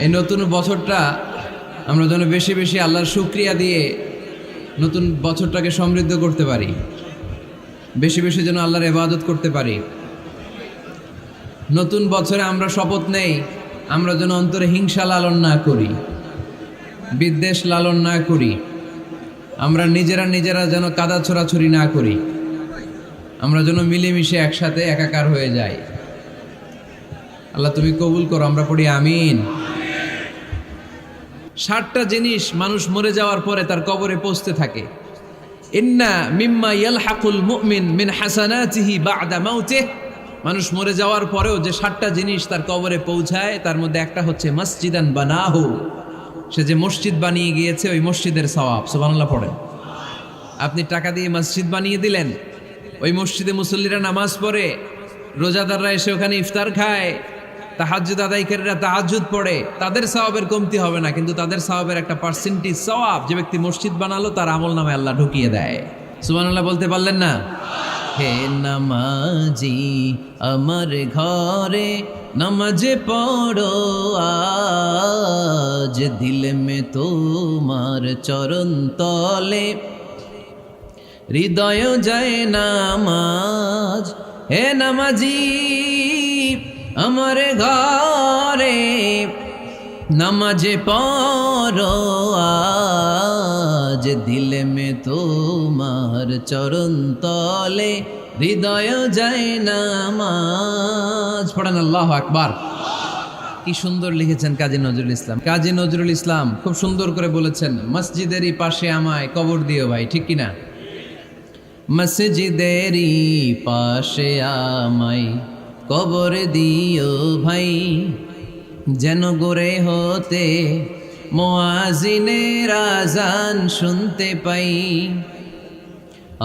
এই নতুন বছরটা আমরা যেন বেশি বেশি আল্লাহর শুকরিয়া দিয়ে নতুন বছরটাকে সমৃদ্ধ করতে পারি, বেশি বেশি যেন আল্লাহর ইবাদত করতে পারি। নতুন বছরে আমরা শপথ নেই, আমরা যেন অন্তরে হিংসা লালন না করি, বিদ্বেষ লালন না করি, আমরা নিজেরা যেন কাদা ছোড়াছুরি না করি, আমরা যেন মিলেমিশে একসাথে একাকার হয়ে যাই। আল্লাহ তুমি কবুল করো, আমরা পড়ি আমিন। 60টা জিনিস মানুষ মরে যাওয়ার পরে তার কবরে পৌঁছতে থাকে। ইন্না মিম্মা ইয়ালহাকুল মুমিন মিন হাসানাতিহি বা'দা মাউতিহি, মানুষ মরে যাওয়ার পরেও যে 60টা জিনিস তার কবরে পৌঁছায় তার মধ্যে একটা হচ্ছে মসজিদান বানাহু, সে যে মসজিদ বানিয়ে গিয়েছে ওই মসজিদের সওয়াব। সুবহানাল্লাহ পড়েন। আপনি টাকা দিয়ে মসজিদ বানিয়ে দিলেন, ওই মসজিদে মুসল্লিরা নামাজ পড়ে, রোজাদাররা এসে ওখানে ইফতার খায়, তাহাজ্জুদ আদায়কারীরা তাহাজ্জুদ পড়ে, তাদের সওয়াবের কমতি হবে না, কিন্তু তাদের সওয়াবের একটা পার্সেন্টেজ সওয়াব যে ব্যক্তি মসজিদ বানালো তার আমল নামে আল্লাহ ঢুকিয়ে দেয়। সুবহানাল্লাহ বলতে পারলেন না? হে নামাজি আমার ঘরে নামাজ পড়ো আজ, দিল মে তোমার চরণ তলে হৃদয় যায় নামাজ। হে নামাজি আমার ঘরে নামাজ পড়ো আজ, দিল মে তোমার চরণ তলে হৃদয় যায় নামাজ। পড়েন আল্লাহু আকবার। কি সুন্দর লিখেছেন কাজী নজরুল ইসলাম। কাজী নজরুল ইসলাম খুব সুন্দর করে বলেছেন, মসজিদেরই পাশে আমায় কবর দিও ভাই, ঠিক কিনা? মসজিদেরই পাশে আমায় কবর দিও ভাই, যেন গোরে হতে মুয়াজ্জিনের আযান শুনতে পাই।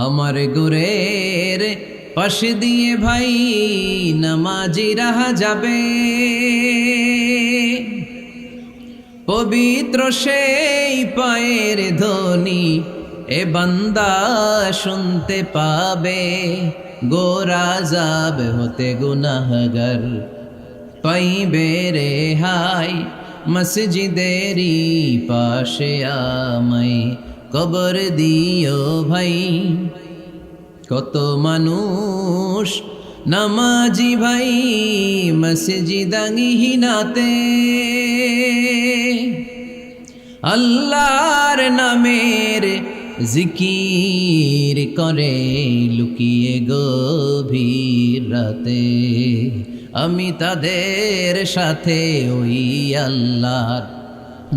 আমার গোরের পাশে দিয়ে ভাই নামাজিরা যাবে, পবিত্র সেই পায়ের ধ্বনি এ বান্দা শুনতে পাবে। গোরা যাব হতে গুনাহগার পাইবে রেহাই, মসজিদেরই পাশে আমায় কবর দিও ভাই। কত মানুষ নামাজি ভাই মসজিদাঙ্গিহীনাতে, আল্লাহর নামের জিকির করে লুকিয়ে গভীর রাতে। আমি তাদের সাথে ওই আল্লাহর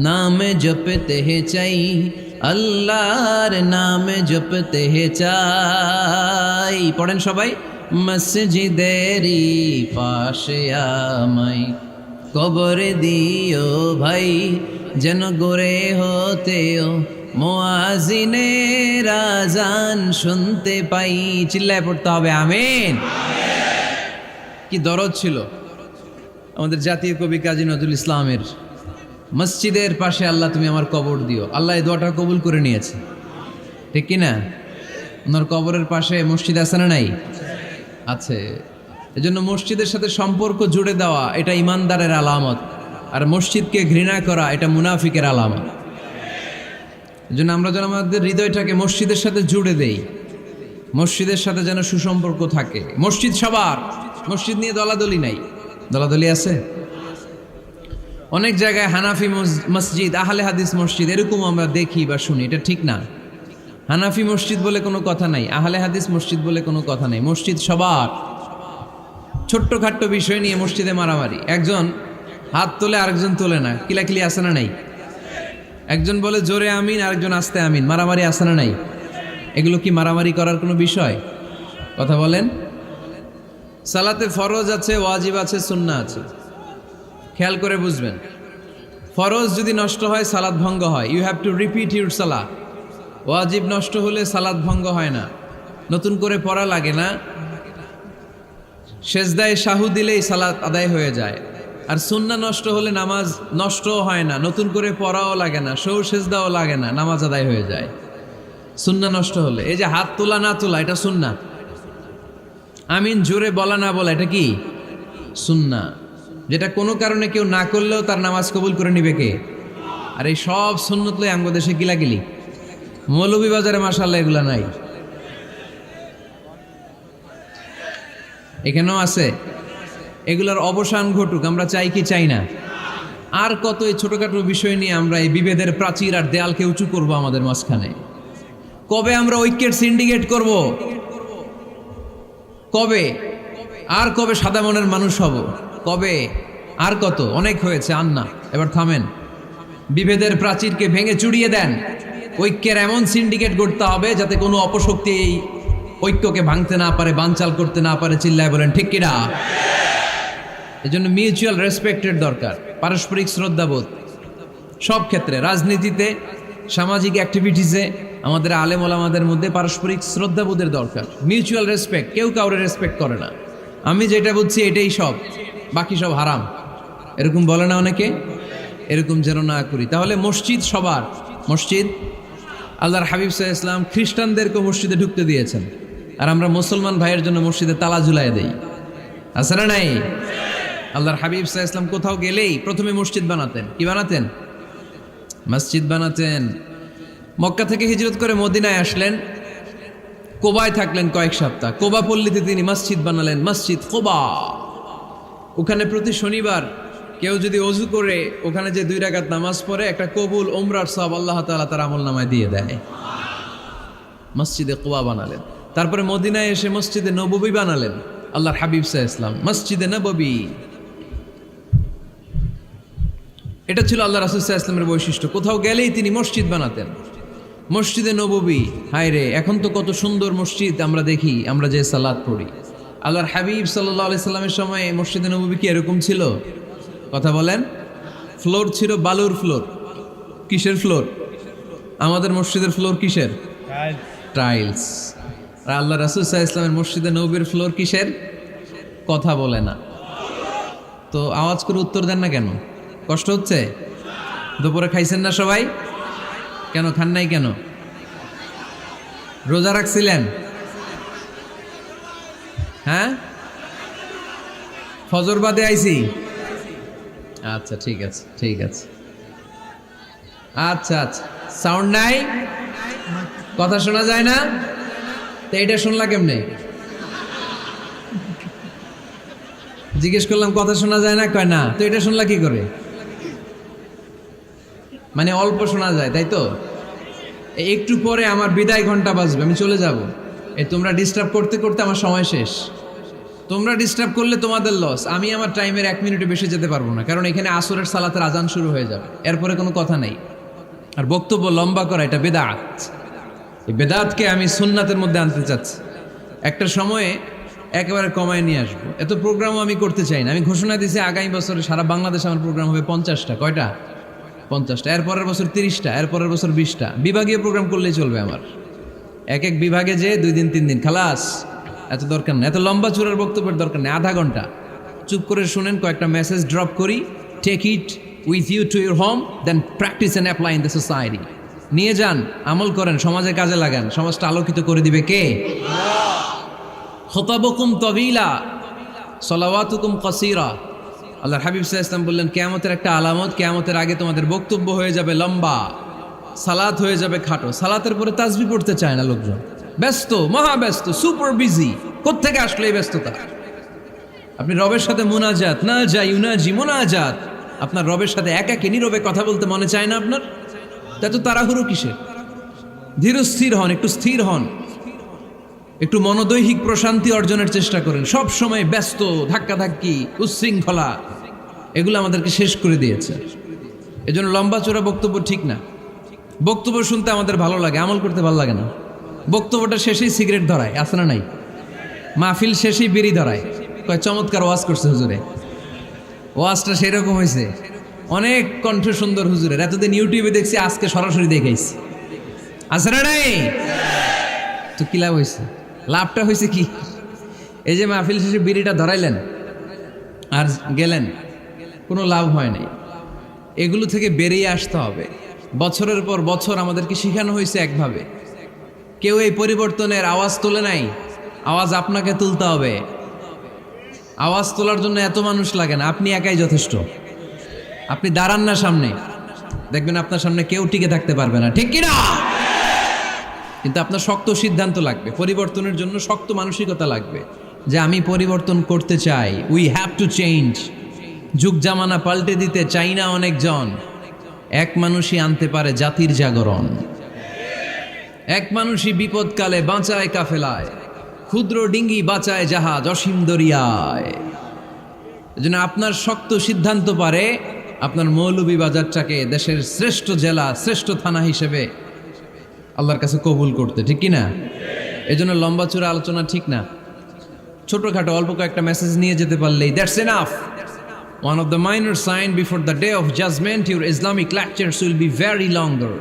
নাম জপতে চাই, আল্লাহর নাম জপতে চাই। পড়েন সবাই, মসজিদেরই পাশে আমায় কবর দিও ভাই, যেন গোরে হতেও মুয়াজ্জিনের আযান শুনতে পাই। চিল্লায় পড়তে হবে আমিন। কি দরদ ছিল আমাদের জাতীয় কবি কাজী নজরুল ইসলামের, মসজিদের পাশে আল্লাহ তুমি আমার কবর দিও। আল্লাহ এই দোয়াটা কবুল করে নিয়েছে, ঠিক কিনা? ওনার কবরের পাশে মসজিদ আছে না নাই? আছে। এজন্য মসজিদের সাথে সম্পর্ক জুড়ে দেওয়া এটা ইমানদারের আলামত, আর মসজিদকে ঘৃণা করা এটা মুনাফিকের আলামত। এজন্য আমরা যেন আমাদের হৃদয়টাকে মসজিদের সাথে জুড়ে দেই, মসজিদের সাথে যেন সুসম্পর্ক থাকে। মসজিদ সবার, মসজিদ নিয়ে দলাদলি নাই। দলাদলি আছে অনেক জায়গায়, হানাফি মসজিদ, আহলে হাদিস মসজিদ এরকম আমরা দেখি বা শুনি, এটা ঠিক না। হানাফি মসজিদ বলে কোনো কথা নাই, আহলে হাদিস মসজিদ বলে কোনো কথা নাই। মসজিদ সবার। ছোট্টখাট্ট বিষয় নিয়ে মসজিদে মারামারি, একজন হাত তোলে আরেকজন তোলে না, কিলাকিলি আছে না নাই? একজন বলে জোরে আমিন, আরেকজন আস্তে আমিন, মারামারি আছে না নাই? এগুলো কি মারামারি করার কোনো বিষয়? কথা বলেন। সালাতে ফরজ আছে, ওয়াজিব আছে, সুন্নাহ আছে। খেয়াল করে বুঝবেন, ফরজ যদি নষ্ট হয় সালাত ভঙ্গ হয়, you have to repeat your সালাহ। ওয়াজিব নষ্ট হলে সালাত ভঙ্গ হয় না, নতুন করে পড়া লাগে না, সেজদায় শাহু দিলেই সালাত আদায় হয়ে যায়। আর সুন্নাহ নষ্ট হলে নামাজ নষ্টও হয় না, নতুন করে পড়াও লাগে না, সৌ সেজদাও লাগে না, নামাজ আদায় হয়ে যায় সুন্নাহ নষ্ট হলে। এই যে হাত তোলা না তোলা এটা সুন্নাহ, আমিন জোরে বলা না বলা এটা কি সুন্নাহ। যেটা কোনো কারণে কেউ না করলেও তার নামাজ কবুল করে নিবে কে? আর এই সব সুন্নত লই আমগো দেশে গিলাগিলি। মৌলভীবাজারে মাশাআল্লাহ এগুলা নাই, এখানেও আছে। এগুলার অবসান ঘটুক, আমরা চাই কি চাই না? আর কত এই ছোটখাটো বিষয় নিয়ে আমরা এই বিভেদের প্রাচীর আর দেয়ালকে উঁচু করব আমাদের মাঝখানে? কবে আমরা ঐক্যের সিন্ডিকেট করব? কবে? আর কবে সাদা মনের মানুষ হব? কবে? আর কত? অনেক হয়েছে, আর না, এবার থামেন। বিভেদের প্রাচীরকে ভেঙে চুড়িয়ে দেন। ঐক্যের এমন সিন্ডিকেট গড়তে হবে যাতে কোনো অপশক্তি এই ঐক্যকে ভাঙতে না পারে, বানচাল করতে না পারে। চিল্লায় বলেন ঠিক কিনা? এজন্য মিউচুয়াল রেসপেক্টের দরকার, পারস্পরিক শ্রদ্ধাবোধ সব ক্ষেত্রে, রাজনীতিতে, সামাজিক অ্যাক্টিভিটিসে আমাদের আলেম ওলামাদের মধ্যে পারস্পরিক শ্রদ্ধাবোধের দরকার, মিউচুয়াল রেসপেক্ট। কেউ কাউরে রেসপেক্ট করে না, আমি যেটা বুঝছি এটাই সব, বাকি সব হারাম, এরকম বলে না অনেকে? এরকম যেন না করি। তাহলে মসজিদ সবার, মসজিদ আল্লাহর হাবিব সাল্লাল্লাহু আলাইহি ওয়াসাল্লাম খ্রিস্টানদেরকে মসজিদে ঢুকতে দিয়েছেন, আর আমরা মুসলমান ভাইয়ের জন্য মসজিদে তালা ঝুলাই দেই, আছে না নাই? আল্লাহর হাবিব সাল্লাল্লাহু আলাইহি ওয়াসাল্লাম কোথাও গেলেই প্রথমে মসজিদ বানাতেন। কি বানাতেন? মসজিদ বানাতেন। মক্কা থেকে হিজরত করে মদিনায় আসলেন, কোবায় থাকলেন কয়েক সপ্তাহ। কোবা পল্লীতে তিনি মসজিদ বানালেন, মসজিদ কোবা। ওখানে প্রতি শনিবার কেউ যদি অজু করে ওখানে যে 2 রাকাত নামাজ পড়ে, একটা কবুল ওমরার সওয়াব আল্লাহ তাআলা তার আমলনামায় দিয়ে দেয়। মসজিদে কোবা বানালেন। তারপরে মদিনায় এসে মসজিদে নববী বানালেন আল্লাহর হাবিব সাল্লাল্লাহু আলাইহি ওয়াসাল্লাম, মসজিদে নববী। এটা ছিল আল্লাহ রাসূল সাল্লাল্লাহু আলাইহি ওয়াসাল্লামের বৈশিষ্ট্য। কোথাও গেলেই তিনি মসজিদ বানাতেন, মসজিদে নববী। হায় রে, এখন তো কত সুন্দর মসজিদ আমরা দেখি, আমরা যে সালাত পড়ি। আল্লাহর হাবিব সাল্লাল্লাহু আলাইহি সাল্লামের সময় মসজিদে নববী কি এরকম ছিল? কথা বলেন। ফ্লোর ছিল বালুর ফ্লোর। কিসের ফ্লোর? আমাদের মসজিদের ফ্লোর কিসের? টাইলস। আর আল্লাহ রাসূল সাল্লাল্লাহু আলাইহি ওয়াসাল্লামের মসজিদে নববীর ফ্লোর কিসের? কথা বলে না তো, আওয়াজ করে উত্তর দেন না কেন? কষ্ট হচ্ছে? দুপুরে খাইছেন না সবাই? কেন খান নাই কেন? রোজা রাখছিলেন? হ্যাঁ, ফজর বাদে আইছি। আচ্ছা ঠিক আছে, ঠিক আছে। আচ্ছা আচ্ছা, সাউন্ড নাই, কথা শোনা যায় না? তো এটা শুনলা কেমনে? জিজ্ঞেস করলাম কথা শোনা যায় না, কয় না। তো এটা শুনলা কি করে? মানে অল্প শোনা যায়, তাই তো? একটু পরে আমার বিদায় ঘন্টা বাজবে, আমি চলে যাব। এই তোমরা ডিস্টার্ব করতে করতে আমার সময় শেষ। তোমরা ডিস্টার্ব করলে তোমাদের লস। আমি আমার টাইমের 1 মিনিটে বেশি যেতে পারবো না, কারণ এখানে আসরের সালাতের আজান শুরু হয়ে যাবে, এরপরে কোনো কথা নেই। আর বক্তব্য লম্বা করা এটা বেদাত। এই বেদাতকে আমি সুন্নাতের মধ্যে আনতে চাচ্ছি। একটা সময়ে একেবারে কমায় নিয়ে আসবো। এত প্রোগ্রামও আমি করতে চাই না। আমি ঘোষণা দিয়েছি আগামী বছরে সারা বাংলাদেশে আমার প্রোগ্রাম হবে 50টা। কয়টা? 50টা। এরপরের বছর 30টা, এরপরের বছর 20টা। বিভাগীয় প্রোগ্রাম করলেই চলবে আমার। এক এক বিভাগে যে 2 দিন 3 দিন খালাস। এত দরকার নেই, এত লম্বা চূড়ার বক্তব্যের দরকার নেই। আধা ঘন্টা চুপ করে শুনেন, কয়েকটা মেসেজ ড্রপ করি, take it with you to your home, then practise and apply in the society. নিয়ে যান, আমল করেন, সমাজে কাজে লাগান। সমাজটা আলোকিত করে দিবে কে? খুতাবুকুম তাবিলা সালাওয়াতুকুম কাসীরা। আল্লাহর হাবিব সাল্লাল্লাহু আলাইহি ওয়াসাল্লাম বললেন, কিয়ামতের একটা আলামত, কিয়ামতের আগে তোমাদের বক্তব্য হয়ে যাবে লম্বা, সালাত হয়ে যাবে খাটো। সালাতের পরে তাসবিহ পড়তে চায় না লোকজন, ব্যস্ত, মহাব্যস্ত, সুপার বিজি। কোত্থেকে আসলে এই ব্যস্ততা? আপনি রবের সাথে মুনাজাত, না যাই উনাজি মুনাজাত, আপনার রবের সাথে একাকী নীরবে কথা বলতে মনে চায় না আপনার? তা তো তাড়াহুড়ো কিসের? ধীর স্থির হন, একটু স্থির হন, একটু মনোদৈহিক প্রশান্তি অর্জনের চেষ্টা করেন। সব সময় ব্যস্ত, ধাক্কাধাক্কি, উচ্ছৃঙ্খলা, এগুলো আমাদেরকে শেষ করে দিয়েছে। এজন্য লম্বা চোরা বক্তব্য ঠিক না। বক্তব্য শুনতে আমাদের ভালো লাগে, আমল করতে ভালো লাগে না। বক্তব্যটা শেষেই সিগারেট ধরায়, আছে না নাই? মাহফিল শেষেই বিড়ি ধরায়, কয় চমৎকার ওয়াজ করছে হুজুরে। ওয়াজটা সেরকম হয়েছে, অনেক কণ্ঠ সুন্দর হুজুরের। এতদিন ইউটিউবে দেখছি, আজকে সরাসরি দেখাইছি, আছে না নাই? তো কি লাভ হয়েছে? লাভটা হয়েছে কি? এই যে মাহফিল শেষে বিড়িটা ধরাইলেন আর গেলেন, কোনো লাভ হয় নাই। এগুলো থেকে বেরিয়ে আসতে হবে। বছরের পর বছর আমাদেরকে শেখানো হয়েছে একভাবে, কেউ এই পরিবর্তনের আওয়াজ তোলে নাই। আওয়াজ আপনাকে তুলতে হবে। আওয়াজ তোলার জন্য এত মানুষ লাগে না, আপনি একাই যথেষ্ট। আপনি দাঁড়ান না সামনে, দেখবেন আপনার সামনে কেউ টিকে থাকতে পারবে না, ঠিক কিনা? কিন্তু আপনার শক্ত সিদ্ধান্ত লাগবে, পরিবর্তনের জন্য শক্ত মানসিকতা লাগবে যে আমি পরিবর্তন করতে চাই। We have to change. যুগ জামানা পাল্টে দিতে চাই না অনেকজন, এক মানুষই আনতে পারে জাতির জাগরণ। এক মানুষই বিপদকালে বাঁচায় কাফেলায়, ক্ষুদ্র ডিঙ্গি বাঁচায় জাহাজ অসীম দরিয়ায়। এজন্য আপনার শক্ত সিদ্ধান্ত পারে আপনার মৌলভীবাজারটাকে দেশের শ্রেষ্ঠ জেলা, শ্রেষ্ঠ থানা হিসেবে আল্লাহর কাছে কবুল করতে, ঠিক কিনা? এজন্য লম্বা চূড়া আলোচনা ঠিক না, ছোটখাটো অল্প কয়েকটা মেসেজ নিয়ে যেতে পারলেই that's enough. One of the minor sign before the day of judgment, your Islamic lectures will be very longer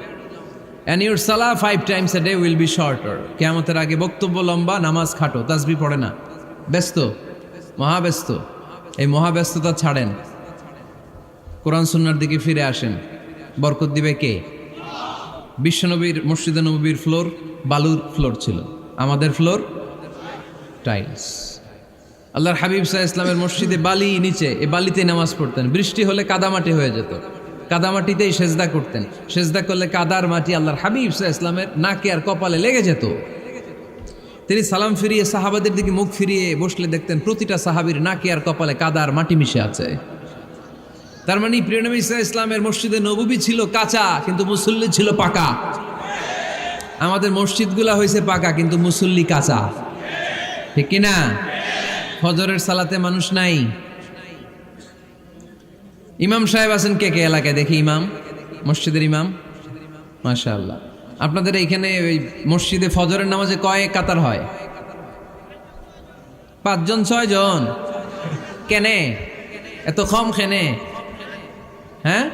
and your salah 5 times a day will be shorter. কিয়ামতের আগে বক্তব্য লম্বা, নামাজ খাটো, তাসবিহ পড়ে না, ব্যস্ত, মহাব্যস্ত। এই মহাব্যস্ততা ছাড়েন, কোরআন সুন্নাহর দিকে ফিরে আসেন। বরকত দিবে কে? বিশ্বনবীর মসজিদে নববীর ফ্লোর বালুর ফ্লোর ছিল, আমাদের ফ্লোর টাইলস। আল্লাহর হাবিব সাল্লাল্লাহু আলাইহি ইসলামের মসজিদে বালি নিচে, এই বালিতে নামাজ পড়তেন। বৃষ্টি হলে কাদামাটি হয়ে যেত, কাদামাটিতেই সেজদা করতেন। সেজদা করলে কাদার মাটি আল্লাহর হাবিব সাল্লাল্লাহু আলাইহি ইসলামের নাকে আর কপালে লেগে যেত। তিনি সালাম ফিরিয়ে সাহাবাদের দিকে মুখ ফিরিয়ে বসলে দেখতেন প্রতিটা সাহাবীর নাকে আর কপালে কাদার মাটি মিশে আছে। তার মানে প্রিয় নবী সাল্লাল্লাহু আলাইহি ইসলামের মসজিদে নববী ছিল কাঁচা, কিন্তু মুসল্লি ছিল পাকা। আমাদের মসজিদগুলা হয়েছে পাকা, কিন্তু মুসল্লি কাঁচা, ঠিক কিনা? ফজরের সালাতে মানুষ নাই। ইমাম সাহেব আছেন কে কে এলাকায়? দেখি ইমাম, মসজিদের ইমাম, মাশাআল্লাহ। আপনাদের এইখানে ওই মসজিদে ফজরের নামাজে কয় কাতার হয়? 5 জন 6 জন? কেনে এত কম? কেনে? হ্যাঁ,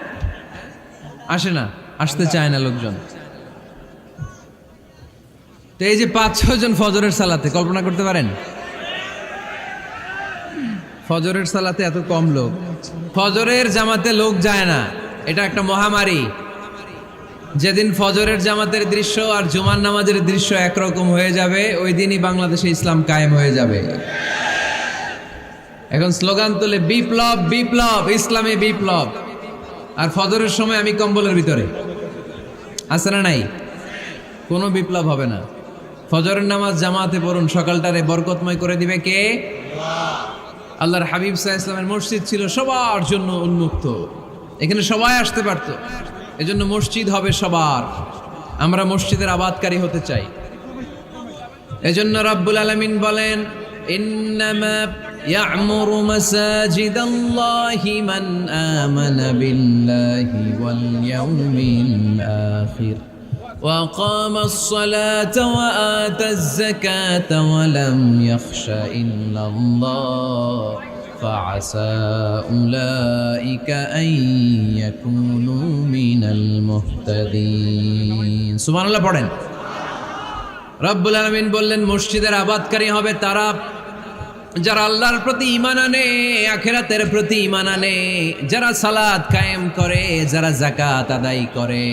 আসে না, আসতে চায় না লোকজন। তো এই যে 5-6 জন ফজরের সালাতে, কল্পনা করতে পারেন ফজরের সালাতে এত কম লোক? ফজরের জামাতে লোক যায় না, এটা একটা মহামারী। যেদিন ফজরের জামাতের দৃশ্য আর জুমার নামাজের দৃশ্য একরকম হয়ে যাবে, ওই দিনই বাংলাদেশে ইসলাম কায়েম হয়ে যাবে। এখন স্লোগান তোলে বিপ্লব বিপ্লব, ইসলামে বিপ্লব। আর ফজরের সময় আমি কম্বলের ভিতরে, আছে না নাই? কোনো বিপ্লব হবে না। ফজরের নামাজ জামাতে পড়ুন, সকালটারে বরকতময় করে দিবে কে? আল্লাহর হাবিব সাল্লাল্লাহু আলাইহি ওয়াসাল্লামের মসজিদ ছিল সবার জন্য উন্মুক্ত, এখানে সবাই আসতে পারত। এজন্য মসজিদ হবে সবার। আমরা মসজিদের আবাদকারী হতে চাই। এজন্য রাব্বুল আলামিন বলেন, ইন্নামা ইয়া'মুরু মাসাজিদাল্লাহি মান আমানা বিল্লাহি ওয়াল ইয়াউমিল আখির وأقام الصلاة وآتى الزكاة ولم يخش إلا الله فعسى أولئك أن يكونوا من المهتدين سبحان الله পড়েন। রব্বুল আলামিন বললেন মসজিদের আবাদকারী হবে তারা যারা আল্লাহর প্রতি ঈমান আনে, আখিরাতের প্রতি ঈমান আনে, যারা সালাত কায়েম করে, যারা যাকাত আদায় করে,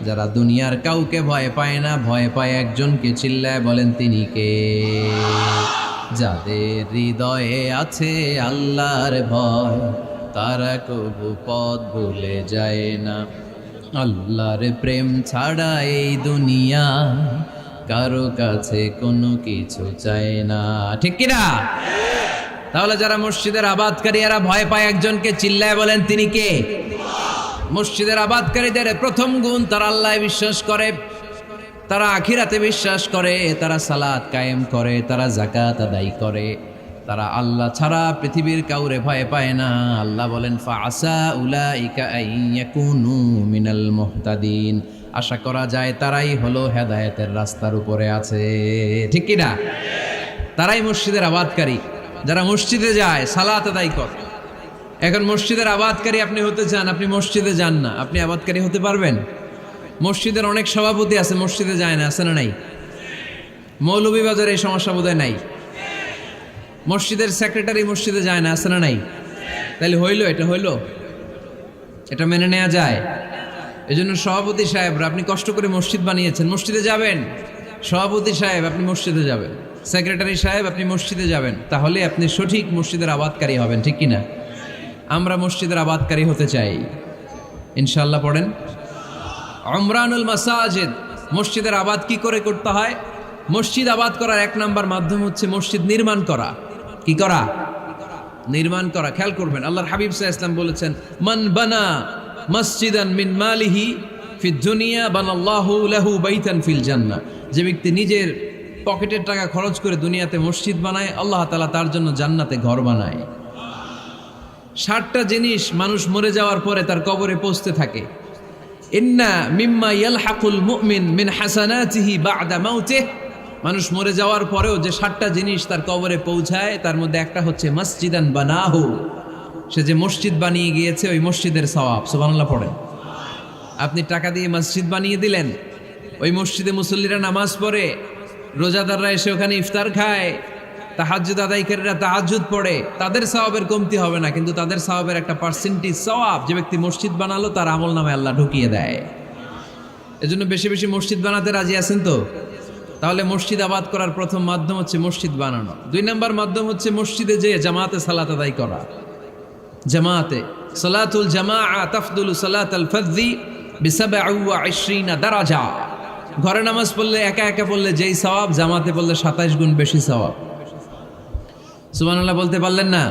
যারা দুনিয়ার কাউকে ভয় পায় না, ভয় পায় একজনকে, চিল্লায় বলেন তিনি কে? যাদের হৃদয়ে আছে আল্লাহর ভয়, তারা কবু পথ ভুলে যায় না। আল্লাহর প্রেম ছাড়া এই দুনিয়া কারো কাছে কোনো কিছু চায় না, ঠিক কিনা? তাহলে যারা মসজিদের আবাদকারী, এরা ভয় পায় একজনকে, চিল্লায় বলেন তিনি কে? মসজিদের আবাদকারীদের প্রথম গুণ, তারা আল্লাহয় বিশ্বাস করে, তারা আখিরাতে বিশ্বাস করে, তারা সালাত কায়েম করে, তারা যাকাত আদায় করে, তারা আল্লাহ ছাড়া পৃথিবীর কাউরে ভয় পায় না। আল্লাহ বলেন ফাআসা উলাইকা আইয়াকুনু মিনাল মুহতাদিন, আশা করা যায় তারাই হলো হেদায়েতের রাস্তার উপরে আছে, ঠিক কি না? তারাই মসজিদের আবাদকারী, যারা মসজিদে যায়, সালাত আদায় করে। এখন মসজিদের আবাদকারী আপনি হতে চান, আপনি মসজিদে যান না, আপনি আবাদকারী হতে পারবেন? মসজিদের অনেক সভাপতি আছে, মসজিদে যায় না, আছে না নাই? মৌলভীবাজারে এই সমস্যা বোধহয় নাই। মসজিদের সেক্রেটারি মসজিদে যায় না, আছে না নাই? তাহলে হইলো, এটা হইলো, এটা মেনে নেওয়া যায়? এজন্য সভাপতি সাহেবরা, আপনি কষ্ট করে মসজিদ বানিয়েছেন, মসজিদে যাবেন। সভাপতি সাহেব আপনি মসজিদে যাবেন, সেক্রেটারি সাহেব, আপনি মসজিদে যাবেন, তাহলে আপনি সঠিক মসজিদের আবাদকারী হবেন, ঠিক কিনা? আমরা মসজিদের আবাদকারী হতে চাই, ইনশাআল্লাহ পড়েন। উমরানুল মাসাজিদ, মসজিদের আবাদ কি করে করতে হয়? মসজিদ আবাদ করার এক নাম্বার মাধ্যম হচ্ছে মসজিদ নির্মাণ করা। কি করা? নির্মাণ করা। খেয়াল করবেন, আল্লাহর হাবিব সাল্লাল্লাহু আলাইহি ওয়াসাল্লাম বলেছেন, মান বানা মসজিদান মিন মালিহি ফিদ দুনিয়া বানাল্লাহু লাহু বাইতান ফিল জান্নাহ। যে ব্যক্তি নিজের পকেটের টাকা খরচ করে দুনিয়াতে মসজিদ বানায়, আল্লাহ তাআলা তার জন্য জান্নাতে ঘর বানায়। 60টা জিনিস মানুষ মরে যাওয়ার পরে তার কবরে পৌঁছতে থাকে। ইন্না মিম্মা ইয়ালহাকুল মুমিন মিন হাসানাতিহি বা'দা মাউতিহি, মানুষ মরে যাওয়ার পরেও যে 60টা জিনিস তার কবরে পৌঁছায়, তার মধ্যে একটা হচ্ছে মসজিদান বানাহু, সে যে মসজিদ বানিয়ে গিয়েছে ওই মসজিদের সওয়াব। সুবহানাল্লাহ পড়েন। আপনি টাকা দিয়ে মসজিদ বানিয়ে দিলেন, ওই মসজিদে মুসল্লিরা নামাজ পড়ে, রোজাদাররা এসে ওখানে ইফতার খায়, তাহাজ্জুদ আদায়কারীরা তাহাজ্জুদ পড়ে, তাদের সওয়াবের কমতি হবে না, কিন্তু তাদের সওয়াবের একটা পার্সেন্টেজ সওয়াব যে ব্যক্তি মসজিদ বানালো তার আমল নামে আল্লাহ ঢুকিয়ে দেয়। এজন্য বেশি বেশি মসজিদ বানাতে রাজি আছেন তো? তাহলে মসজিদ আবাদ করার প্রথম মাধ্যম হচ্ছে মসজিদ বানানো। 2 নাম্বার মাধ্যম হচ্ছে মসজিদে যেয়ে জামাতে সালাত আদায় করা। জামাতে সালাতুল জামাআ তাফদুলু সালাতাল ফাযযি বি27 দারাজা। ঘরে নামাজ পড়লে একা একা পড়লে যেই সওয়াব, জামাতে পড়লে 27 গুণ বেশি সওয়াব। সুবহানাল্লাহ বলতে পারলেন না?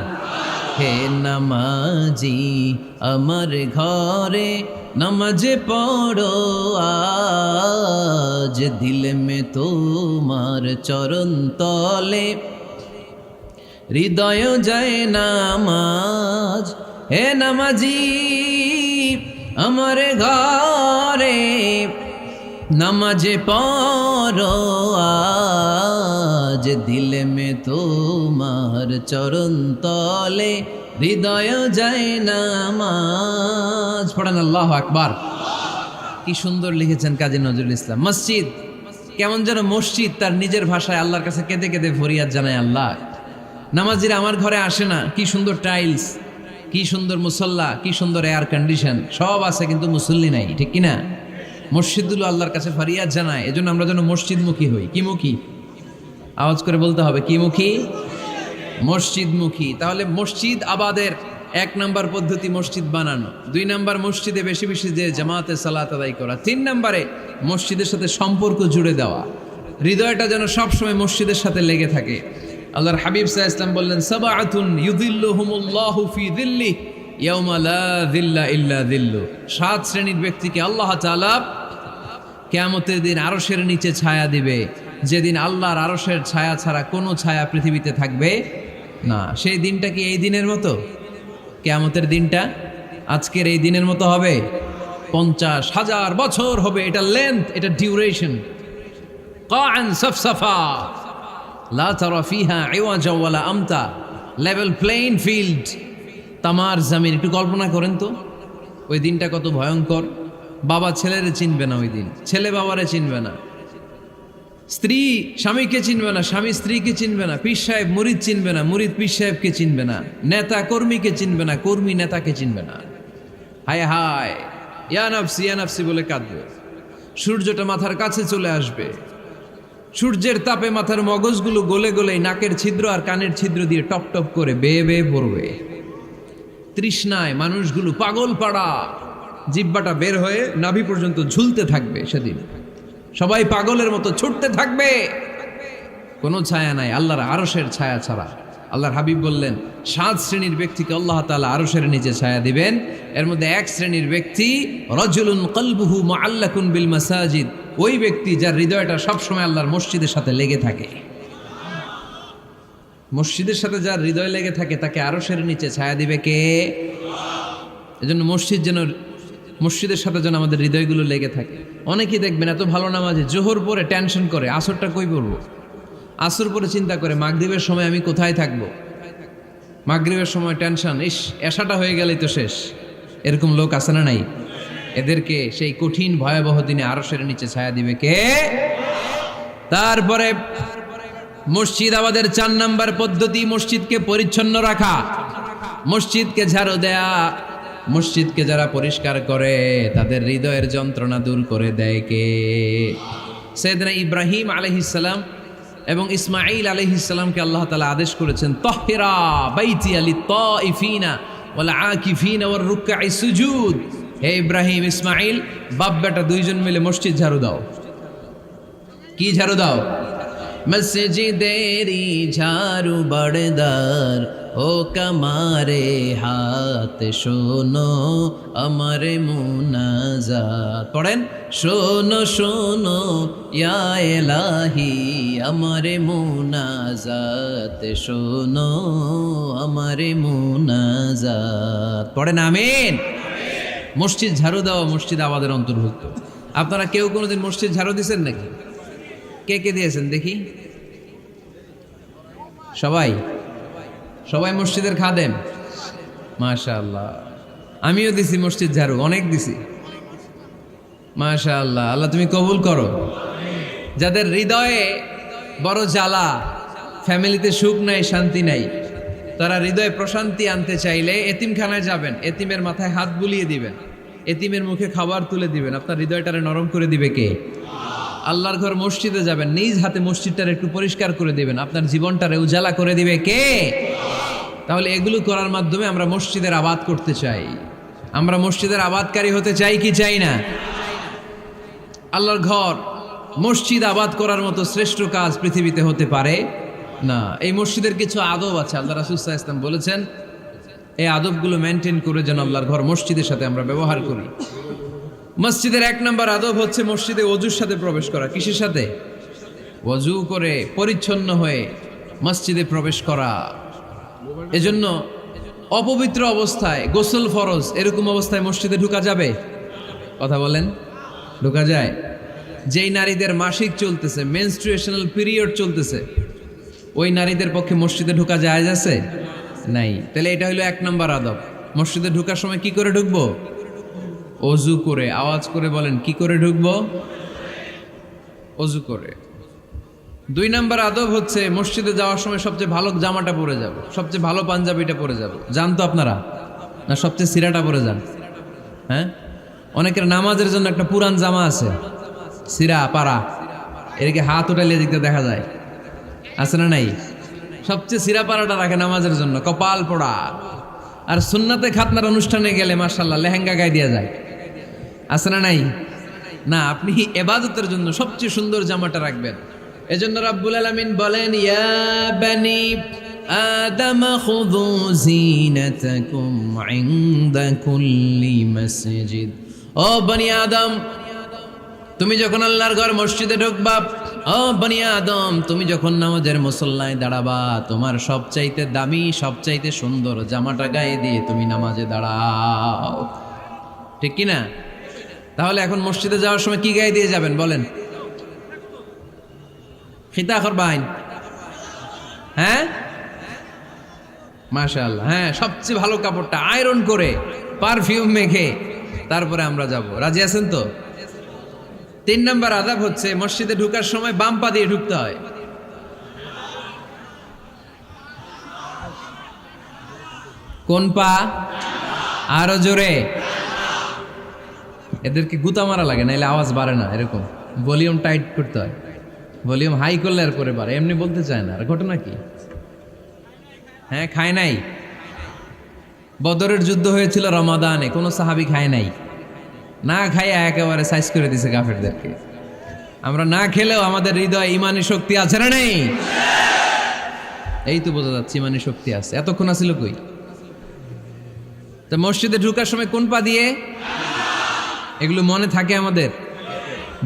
হে নামাজি আমার ঘরে নামাজে পড়ো আজ, দিলে মে তোমার চরণ তলে হৃদয় যায় নামাজ। হে নামাজি আমার ঘরে নামাজে পড়ো আজ, দিলে মে তোমার চরণ তলে হৃদয় যায় নামাজ। পড়েন আল্লাহু আকবার। কি সুন্দর লিখেছেন কাজী নজরুল ইসলাম। মসজিদ কেমন যেন মসজিদ তার নিজের ভাষায় আল্লাহর কাছে কেঁদে কেঁদে ফরিয়াদ জানায়, আল্লাহ নামাজিরা আমার ঘরে আসে না, কি সুন্দর টাইলস, কি সুন্দর মুসল্লা, কি সুন্দর এয়ার কন্ডিশন, সব আছে কিন্তু মুসল্লি নাই, ঠিক কিনা? মসজিদগুলো আল্লাহর কাছে ফরিয়াদ জানায়। এজন্য আমরা যেন মসজিদমুখী হই। কি মুখী? আওয়াজ করে বলতে হবে, কি মুখী? মসজিদমুখী। তাহলে মসজিদ আবাদের 1 নাম্বার পদ্ধতি মসজিদ বানানো। 2 নাম্বার মসজিদে বেশি বেশি যে জামাতে সালাত আদায় করা। 3 নাম্বারে মসজিদের সাথে সম্পর্ক জুড়ে দেওয়া, হৃদয়টা যেন সবসময় মসজিদের সাথে লেগে থাকে। আল্লাহর হাবিব সাল্লাল্লাহু আলাইহি ওয়াসাল্লাম বললেন, সাবআতুন ইউযিল্লুহুমুল্লাহু ফি যিল্লিহি ইয়াউমা লা যিল্লা ইল্লা যিল্লু। 7 শ্রেণীর ব্যক্তিকে আল্লাহ তাআলা কিয়ামতের দিন আরশের নিচে ছায়া দিবে, যেদিন আল্লাহর আরশের ছায়া ছাড়া কোনো ছায়া পৃথিবীতে থাকবে না। সেই দিনটা কি এই দিনের মতো? কিয়ামতের দিনটা আজকের এই দিনের মতো হবে? 50,000 বছর হবে। এটা লেন্থ, এটা ডিউরেশন। কাআন সাফসাফা লা তারা ফিহা ইওয়াজা ওয়ালা আমতা, লেভেল প্লেইং ফিল্ড, তামার জমিন। একটু কল্পনা করেন তো ওই দিনটা কত ভয়ঙ্কর। বাবা ছেলেরে চিনবে না ওই দিন, ছেলে বাবারে চিনবে না, স্ত্রী স্বামীকে চিনবে না, স্বামী স্ত্রীকে চিনবে না, পীর সাহেব মুরিদ চিনবে না, মুরিদ পীর সাহেবকে চিনবে না, নেতা কর্মীকে চিনবে না, কর্মী নেতাকে চিনবে না। হায় হায়, ইয়া নাফসি বলে কাঁদবে। সূর্যটা মাথার কাছে চলে আসবে, সূর্যের তাপে মাথার মগজগুলো গলে গলে নাকের ছিদ্র আর কানের ছিদ্র দিয়ে টপ টপ করে বেয়ে বেয়ে পড়বে। তৃষ্ণায় মানুষগুলো পাগল পাড়া, জিহ্বাটা বের হয়ে নাভি পর্যন্ত ঝুলতে থাকবে। সেদিন সবাই পাগলের মতো ছুটতে থাকবে, কোনো ছায়া নাই আল্লাহর আরশের ছায়া ছাড়া। আল্লাহর হাবিব বললেন, 7 শ্রেণীর ব্যক্তিকে আল্লাহ তাআলা আরশের নিচে ছায়া দিবেন। এর মধ্যে 1 শ্রেণীর ব্যক্তি রাজুলুন কলবুহু মুআল্লাকুন বিল মাসাজিদ, ওই ব্যক্তি যার হৃদয়টা সবসময় আল্লাহর মসজিদের সাথে লেগে থাকে। মসজিদের সাথে যার হৃদয় লেগে থাকে তাকে আরশের নিচে ছায়া দিবে কে? এজন্য মসজিদের সাথে যেন আমাদের হৃদয়গুলো লেগে থাকে। অনেকেই দেখবেন এত ভালো নামাজে, জোহর পরে টেনশন করে আসরটা কই পড়বো, আসর পরে চিন্তা করে মাগরিবের সময় আমি কোথায় থাকবো, মাগরিবের সময় টেনশন, ইস এশাটা হয়ে গেলেই তো শেষ। এরকম লোক আছে না নাই? এদেরকে সেই কঠিন ভয়াবহ দিনে আরশের নিচে ছায়া দিবে কে? তারপরে মসজিদ আমাদের 4 নাম্বার পদ্ধতি, মসজিদকে পরিচ্ছন্ন রাখা, মসজিদকে ঝাড়ু দেয়া। মসজিদকে যারা পরিষ্কার করে তাদের হৃদয়ের যন্ত্রণা দূর করে দেয় কে? সাইয়েদনা ইব্রাহিম আলাইহিস সালাম এবং ইসমাঈল আলাইহিস সালামকে আল্লাহ তাআলা আদেশ করেছেন তাহহিরা বাইতিয়া লিত্তাইফিনা ওয়াল আকিফিনা ওয়ার রুকআই সুজুদ। হে ইব্রাহিম, ইসমাঈল, বাপ বেটা দুইজন মিলে মসজিদ ঝাড়ু দাও। কি ঝাড়ু দাও? মসজিদেরি ঝাড়ু বড়দার ও কমারে হাত শোনো আমারে মুনাজাত। পড়েন, শোনো শোনো ইয়া ইলাহি আমারে মুনাজাত, শোনো আমারে মুনাজাত। পড়েন আমিন। মসজিদ ঝাড়ু দেওয়া মসজিদ আবাদের অন্তর্ভুক্ত। আপনারা কেউ কোনোদিন মসজিদ ঝাড়ু দিয়েছেন নাকি? কে কে দিয়েছেন দেখি? সবাই? সবাই মসজিদের খাদেম? মাশাআল্লাহ। আমিও দিছি মসজিদ ঝাড়ু, অনেক দিছি। মাশাআল্লাহ, আল্লাহ তুমি কবুল করো। যাদের হৃদয়ে বড় জ্বালা, ফ্যামিলিতে সুখ নাই, শান্তি নাই, তারা হৃদয়ে প্রশান্তি আনতে চাইলে এতিমখানায় যাবেন, এতিমের মাথায় হাত বুলিয়ে দিবেন, এতিমের মুখে খাবার তুলে দিবেন। আপনার হৃদয়টারে নরম করে দিবে কে? আল্লাহর ঘর মসজিদে যাবেন, নিজ হাতে মসজিদটারে একটু পরিষ্কার করে দিবেন, আপনার জীবনটারে উজালা করে দিবে কে? তাহলে এগুলো করার মাধ্যমে আমরা মসজিদের আবাদ করতে চাই। আমরা মসজিদের আবাদকারী হতে চাই কি চাই না? আল্লাহর ঘর মসজিদ আবাদ করার মতো শ্রেষ্ঠ কাজ পৃথিবীতে হতে পারে না। এই মসজিদের কিছু আদব আছে, আল্লাহ রাসূল সাল্লাল্লাহু আলাইহি ওয়াসাল্লাম বলেছেন এই আদবগুলো মেনটেন করে যেন আল্লাহর ঘর মসজিদের সাথে আমরা ব্যবহার করি। মসজিদের 1 নম্বর আদব হচ্ছে মসজিদে ওযুর সাথে প্রবেশ করা। কিসের সাথে? ওযু করে পরিচ্ছন্ন হয়ে মসজিদে প্রবেশ করা। এজন্য অপবিত্র অবস্থায় গোসল ফরজ, এরকম অবস্থায় মসজিদে ঢোকা যাবে? কথা বলেন, ঢোকা যায়? যেই নারীদের মাসিক চলতেছে, মেনস্ট্রুয়েশনাল পিরিয়ড চলতেছে, ওই নারীদের পক্ষে মসজিদে ঢোকা জায়েজ আছে? নাই। তাহলে এটা হলো 1 নম্বর আদব। মসজিদে ঢোকার সময় কি করে ঢুকবো? ওযু করে। আওয়াজ করে বলেন, কি করে ঢুকবো? ওযু করে। 2 নম্বর আদব হচ্ছে মসজিদে যাওয়ার সময় সবচেয়ে ভালো জামাটা পরে যাব, সবচেয়ে ভালো পাঞ্জাবিটা পরে যাব। জান তো আপনারা? না সবচেয়ে সিরাটা পরে যান? হ্যাঁ, অনেকের নামাজের জন্য একটা পুরান জামা আছে, সিরা পাড়া, এদিকে হাত উঠাইলে দিকতে দেখা যায়, আছে না নাই? সবচেয়ে সিরা পাড়াটা রাখে নামাজের জন্য, কপাল পোড়া। আর সুন্নাতে খাতনার অনুষ্ঠানে গেলে মাশাআল্লাহ লেহেঙ্গা গায়ে দেওয়া যায়, আছে না নাই? না, আপনি ইবাদতের জন্য সবচেয়ে সুন্দর জামাটা রাখবেন। এজন্য রাব্বুল আলামিন বলেন, ইয়া বানি আদম খুযু জিনাতাকুম ইনদা কুল্লি মসজিদ। ও বনি আদম, তুমি যখন আল্লাহর ঘর মসজিদে ঢুকবা, ও বনি আদম, তুমি যখন নামাজের মুসল্লায় দাঁড়াবা, তোমার সবচাইতে দামি, সবচাইতে সুন্দর জামাটা গায়ে দিয়ে তুমি নামাজে দাঁড়াও। ঠিক কি না? তাহলে এখন মসজিদে যাওয়ার সময় কি গায়ে দিয়ে যাবেন বলেন? খিতা করবাইন? হ্যাঁ, মাশাআল্লাহ। হ্যাঁ, সবচেয়ে ভালো কাপড়টা আয়রন করে পারফিউম মেখে তারপরে আমরা যাব। রাজি আছেন তো? 3 নম্বর আদব হচ্ছে মসজিদে ঢোকার সময় বাম পা দিয়ে ঢুকতে হয়। কোন পা? আরো জোরে। এদেরকে গুতা মারা লাগে, নাইলে আওয়াজ বাড়ে না। এরকম ভলিউম টাইট করতে হয়, ভলিউম হাই করলে আর পরে বাড়ে। এমনি বলতে চায় না। আর ঘটনা কি? হ্যাঁ, খায় নাই। বদরের যুদ্ধ হয়েছিল রমাদানে, কোনো সাহাবী খায় নাই। না খাইয়া একেবারে সাইজ করে দিছে কাফেরদেরকে। আমরা না খেলেও আমাদের হৃদয়ে ইমানি শক্তি আছে না নেই? এই তো বোঝা যাচ্ছে ইমানি শক্তি আছে। এতক্ষণ আছিল কই? তো মসজিদে ঢোকার সময় কোন পা দিয়ে? এগুলো মনে থাকে আমাদের?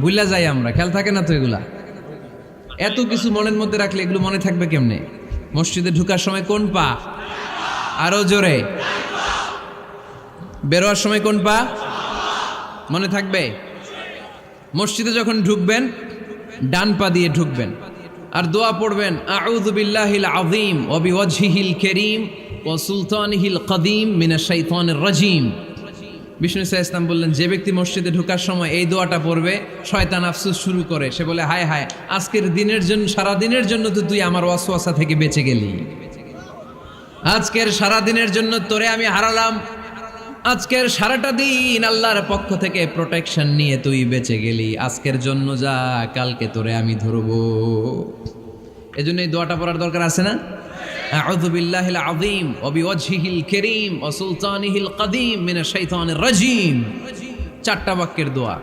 ভুলা যাই আমরা, খেয়াল থাকে না তো এগুলা। এত কিছু মনের মধ্যে রাখলে এগুলো মনে থাকবে কেমনে? মসজিদে ঢোকার সময় কোন পা? আরো জোরে। বেরোয়ার সময় কোন পা? মনে থাকবে? মসজিদে যখন ঢুকবেন ডান পা দিয়ে ঢুকবেন, আর দোয়া পড়বেন, আউযু বিল্লাহিল আযীম ওয়া বিওয়াজহিল কারীম ওয়া সুলতানিহিল কদীম মিনাশ শাইতানির রাজীম। বিষ্ণু সাল্লাল্লাহু আলাইহি ওয়াসাল্লাম বললেন, যে ব্যক্তি মসজিদে ঢোকার সময় এই দোয়াটা পড়বে, শয়তান আফসোস শুরু করে। সে বলে, হায় হায়, আজকের দিনের জন্য, সারা দিনের জন্য তো তুই আমার ওয়াসওয়াসা থেকে বেঁচে গেলি। আজকের সারা দিনের জন্য তোরে আমি হারালাম। আজকের সারাটা দিন আল্লাহর পক্ষ থেকে প্রোটেকশন নিয়ে তুই বেঁচে গেলি। আজকের জন্য যা, কালকে তোরে আমি ধরবো। এজন্য এই দোয়াটা পড়ার দরকার আছে না? আউযু বিল্লাহিল আযীম ওয়া বিওয়াজহিল কারীম ওয়া সুলতানিহিল কাদীম মিনাশ শাইতানির রাজীম। 4টা বাক্যের দোয়া।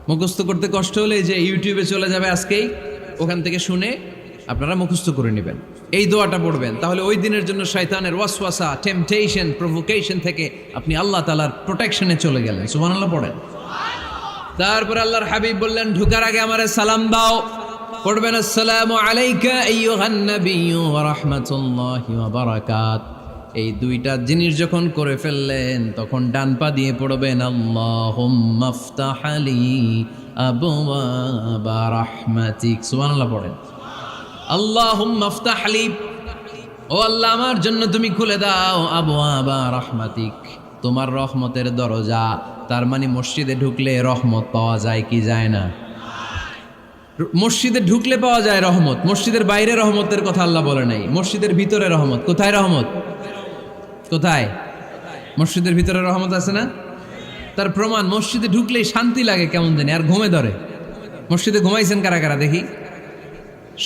মুখস্থ করতে কষ্ট হলে যে ইউটিউবে চলে যাবে আজকেই, ওখান থেকে শুনে আপনারা মুখস্থ করে নেবেন, এই দোয়াটা পড়বেন। তাহলে ওই দিনের জন্য শয়তানের ওয়াসওয়াসা, টেম্পটেশন, প্রভোকেশন থেকে আপনি আল্লাহ তাআলার প্রোটেকশনে চলে গেলেন। সুবহানাল্লাহ পড়েন। তারপর আল্লাহর হাবিব বললেন, ঢুকার আগে আমারে সালাম দাও। পড়বেন, আসসালামু আলাইকা আইয়ুহান নাবিয়্যু ওয়া রাহমাতুল্লাহি ওয়া বারাকাত। এই 2টা জিনিস যখন করে ফেললেন, তখন ডান পা দিয়ে পড়বেন, আল্লাহুম্মা আফতাহ লি আবওয়াবা রাহমাতিক। সুবহানাল্লাহ পড়েন। আল্লাহুম্মা আফতাহ লি, ও আল্লাহ আমার জন্য তুমি খুলে দাও আবওয়াবা রাহমাতিক, তোমার রহমতের দরজা। তার মানে মসজিদে ঢুকলে রহমত পাওয়া যায় কি যায় না? মসজিদে ঢুকলে পাওয়া যায় রহমত। মসজিদের বাইরে রহমতের কথা আল্লাহ বলে নাই, মসজিদের ভিতরে রহমত। কোথায় রহমত? কোথায়? মসজিদের ভিতরে রহমত আছে না? তার প্রমাণ, মসজিদে ঢুকলেই শান্তি লাগে কেমন জানি, আর ঘুমে ধরে। মসজিদে ঘুমাইছেন কারা কারা দেখি?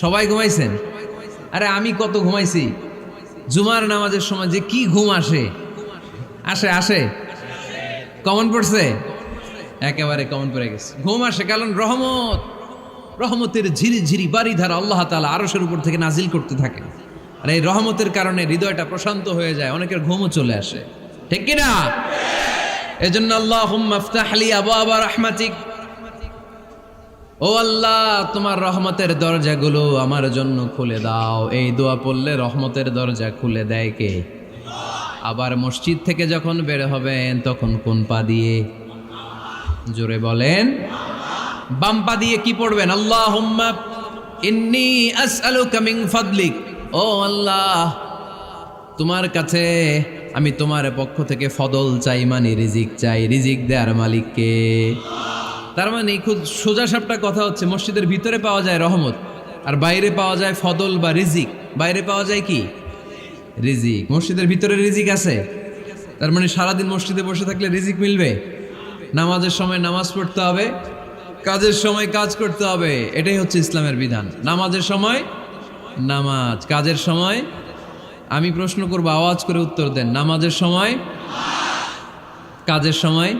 সবাই ঘুমাইছেন? আরে আমি কত ঘুমাইছি। জুমার নামাজের সময় যে কি ঘুম আসে, আসে আসে কমন পড়ছে, একেবারে কমন পড়ে গেছে। ঘুম আসে কারণ রহমতের ঝিরি ঝিরি বাড়িধারা আল্লাহ তাআলা আরশের উপর থেকে নাজিল করতে থাকে, আর এই রহমতের কারণে হৃদয়টা প্রশান্ত হয়ে যায়, অনেকের ঘুমও চলে আসে, ঠিক কি না? এজন্য আল্লাহুম্মা আফতাহ লি আবওয়াবা রাহমাতিক, ও আল্লাহ তোমার রহমতের দরজাগুলো আমার জন্য খুলে দাও। এই দোয়া পড়লে রহমতের দরজা খুলে দেয় কে? আবার মসজিদ থেকে যখন বের হবেন তখন কোন পা দিয়ে? জোরে বলেন। বাম পা দিয়ে কি পড়বেন? আল্লাহুম্মা ইন্নী আসআলুকা মিন ফাদলিক, ও আল্লাহ তোমার কাছে আমি তোমার পক্ষ থেকে ফদল চাই, মানে রিজিক চাই। রিজিক দেওয়ার মালিক কে? তার মানে খুব সোজা সাপটা কথা হচ্ছে, মসজিদের ভিতরে পাওয়া যায় রহমত, আর বাইরে পাওয়া যায় ফদল বা রিজিক। বাইরে পাওয়া যায় কি? রিজিক। মসজিদের ভিতরে রিজিক আছে। তার মানে সারাদিন মসজিদে বসে থাকলে রিজিক মিলবে? নামাজের সময় নামাজ পড়তে হবে, কাজের সময় কাজ করতে হবে, এটাই হচ্ছে ইসলামের বিধান। নামাজের সময় নামাজ, কাজের সময়। আমি প্রশ্ন করবো, আওয়াজ করে উত্তর দেন। নামাজের সময়, কাজের সময়,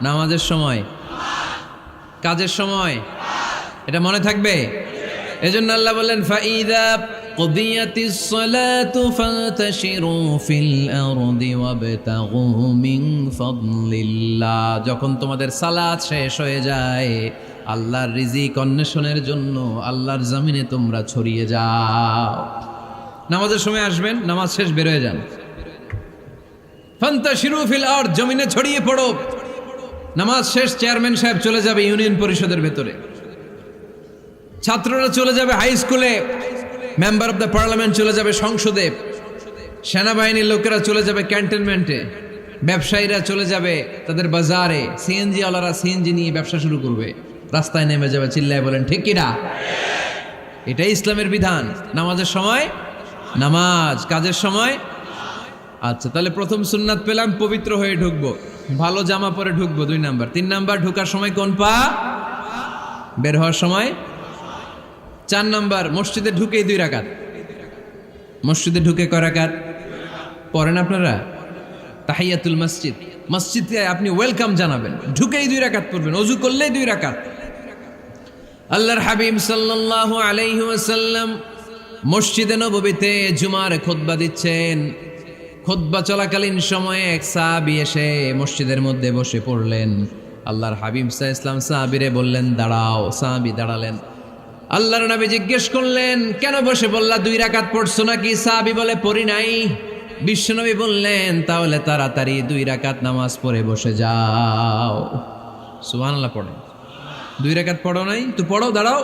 নামাজের সময়, কাজের সময়, এটা মনে থাকবে। এজন্য আল্লাহ বললেন, ফাইদা কুদিয়াতিস সালাতু ফান্তাশিরু ফিল আরদি ওয়াবতাগু মিন ফাদলিল্লাহ। যখন তোমাদের সালাত শেষ হয়ে যায়, আল্লাহর রিজিক অন্বেষণের জন্য আল্লাহর জমিনে তোমরা ছড়িয়ে যাও। নামাজের সময় আসবেন, নামাজ শেষ বের হয়ে যান। ফান্তাশিরু ফিল আরদ, জমিনে ছড়িয়ে পড়ো। নামাজ শেষ, চেয়ারম্যান সাহেব চলে যাবে ইউনিয়ন পরিষদের ভেতরে, ছাত্ররা চলে যাবে হাই স্কুলে, মেম্বার অফ দ্য পার্লামেন্ট চলে যাবে সংসদে, সেনাবাহিনীর লোকেরা চলে যাবে ক্যান্টনমেন্টে, ব্যবসায়ীরা চলে যাবে তাদের বাজারে, সিএনজি ওয়ালারা সিএনজি নিয়ে ব্যবসা শুরু করবে, রাস্তায় নেমে যাবে, চিল্লায় বলেন ঠিক কিনা? এটাই ইসলামের বিধান। নামাজের সময় নামাজ, কাজের সময়। আচ্ছা, তাহলে প্রথম সুন্নাত পেলাম, পবিত্র হয়ে ঢুকবো, ভালো জামা পরে ঢুকবো 2 নাম্বার। 3 নাম্বার, ঢুকার সময় কোন পা? বের হওয়ার সময় 4 নাম্বার, মসজিদে ঢুকেই 2 রাকাত। মসজিদে ঢুকে কয় রাকাত পড়েন আপনারা? তাহিয়াতুল মসজিদ, মসজিদে আপনি ওয়েলকাম জানাবেন, ঢুকেই 2 রাকাত পড়বেন, ওযু করলেই 2 রাকাত। আল্লাহর হাবিব সাল্লাল্লাহু আলাইহি ওয়াসাল্লাম মসজিদে নববীতে জুমার খুতবা দিচ্ছেন। খুতবা চলাকালীন সময়ে এক সাহাবী এসে মসজিদের মধ্যে বসে পড়লেন। আল্লাহর হাবিব সাল্লাল্লাহু আলাইহি ওয়াসাল্লাম সাহাবীরে বললেন দাঁড়াও। সাহাবী দাঁড়ালেন। আল্লাহর নবী জিজ্ঞেস করলেন, কেন বসে বললা? 2 রাকাত পড়ছো নাকি? সাহাবী বলে, পড়ি নাই। বিশ্বনবী বললেন, তাহলে তাড়াতাড়ি 2 রাকাত নামাজ পড়ে বসে যাও। সুবহানাল্লাহ পড়ে। 2 রাকাত পড়ো নাই তো পড়ো, দাঁড়াও,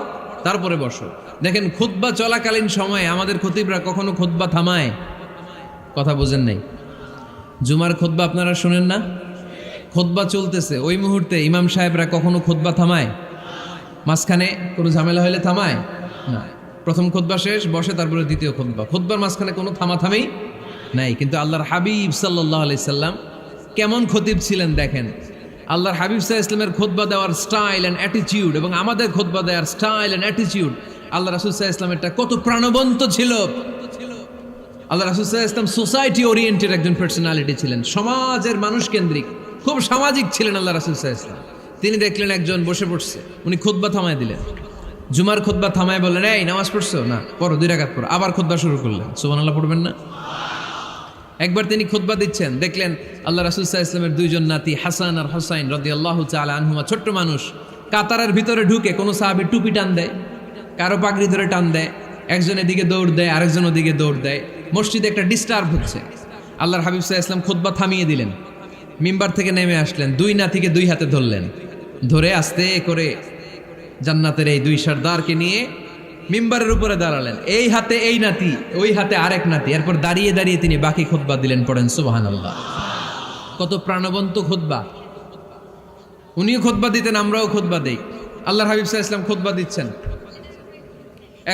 তারপরে বসো। দেখেন, খুতবা চলাকালীন সময়ে আমাদের খতিবরা কখনো খুতবা থামায়? কথা বুঝেন নাই? জুমার খুতবা আপনারা শুনেন না? খুতবা চলতেছে, ওই মুহূর্তে ইমাম সাহেবরা কখনো খুতবা থামায়? মাঝখানে কোনো ঝামেলা হলে থামায় না। প্রথম খুতবা শেষ, বসে, তারপরে দ্বিতীয় খুতবা। খুতবার মাঝখানে কোনো থামাথামি নাই। কিন্তু আল্লাহর হাবিব সাল্লাল্লাহু আলাইহি সাল্লাম কেমন খতিব ছিলেন দেখেন। আল্লাহর হাবিব সাল্লাল্লাহু আলাইহি সাল্লামের খুতবা দেওয়ার স্টাইল অ্যান্ড অ্যাটিটিউড এবং আমাদের খুতবা দেওয়ার স্টাইল অ্যান্ড অ্যাটিটিউড আল্লাহ রাসূল সাল্লাল্লাহু আলাইহি ওয়াসাল্লামেরটা কত প্রাণবন্ত ছিল। আল্লাহ রাসূল সাল্লাল্লাহু আলাইহি ওয়াসাল্লাম সোসাইটি ওরিয়েন্টেড একজন পার্সোনালিটি ছিলেন, সমাজের মানুষ কেন্দ্রিক, খুব সামাজিক ছিলেন আল্লাহ রাসূল সাল্লাল্লাহু আলাইহি ওয়াসাল্লাম। তিনি দেখলেন একজন বসে পড়ছে, উনি খুতবা থামায় দিলেন, জুমার খুতবা থামায় বললেন, এই নামাজ পড়ছো না, পড়ো 2 রাকাত পড়ো। আবার খুতবা শুরু করলেন, সুবহানাল্লাহ পড়বেন না? একবার তিনি খুতবা দিচ্ছেন, দেখলেন আল্লাহ রাসূল সাল্লাল্লাহু আলাইহি ওয়াসাল্লামের 2 জন নাতি হাসান আর হুসাইন রাদিয়াল্লাহু তাআলা আনহুমা, ছোট্ট মানুষ, কাতারের ভিতরে ঢুকে কোন সাহাবী টুপি টান দেয়, কারো পাগড়ি ধরে টান দেয়, একজন এদিকে দৌড় দেয়, আরেকজন ওদিকে দৌড় দেয়, মসজিদে একটা ডিস্টার্ব হচ্ছে। আল্লাহর হাবিব সাল্লাল্লাহু আলাইহি ওয়াসাল্লাম খুতবা থামিয়ে দিলেন, মিম্বার থেকে নেমে আসলেন, 2 নাতিকে 2 হাতে ধরলেন, ধরে আস্তে করে জান্নাতের এই 2 সর্দারকে নিয়ে মিম্বারের উপরে দাঁড়ালেন, এই হাতে এই নাতি, ওই হাতে আরেক নাতি। এরপর দাঁড়িয়ে দাঁড়িয়ে তিনি বাকি খুতবা দিলেন, পড়েন সুবহানাল্লাহ। কত প্রাণবন্ত খুতবা! উনিও খুতবা দিতেন, আমরাও খুতবা দেই। আল্লাহর হাবিব সাল্লাল্লাহু আলাইহি ওয়াসাল্লাম খুতবা দিচ্ছেন,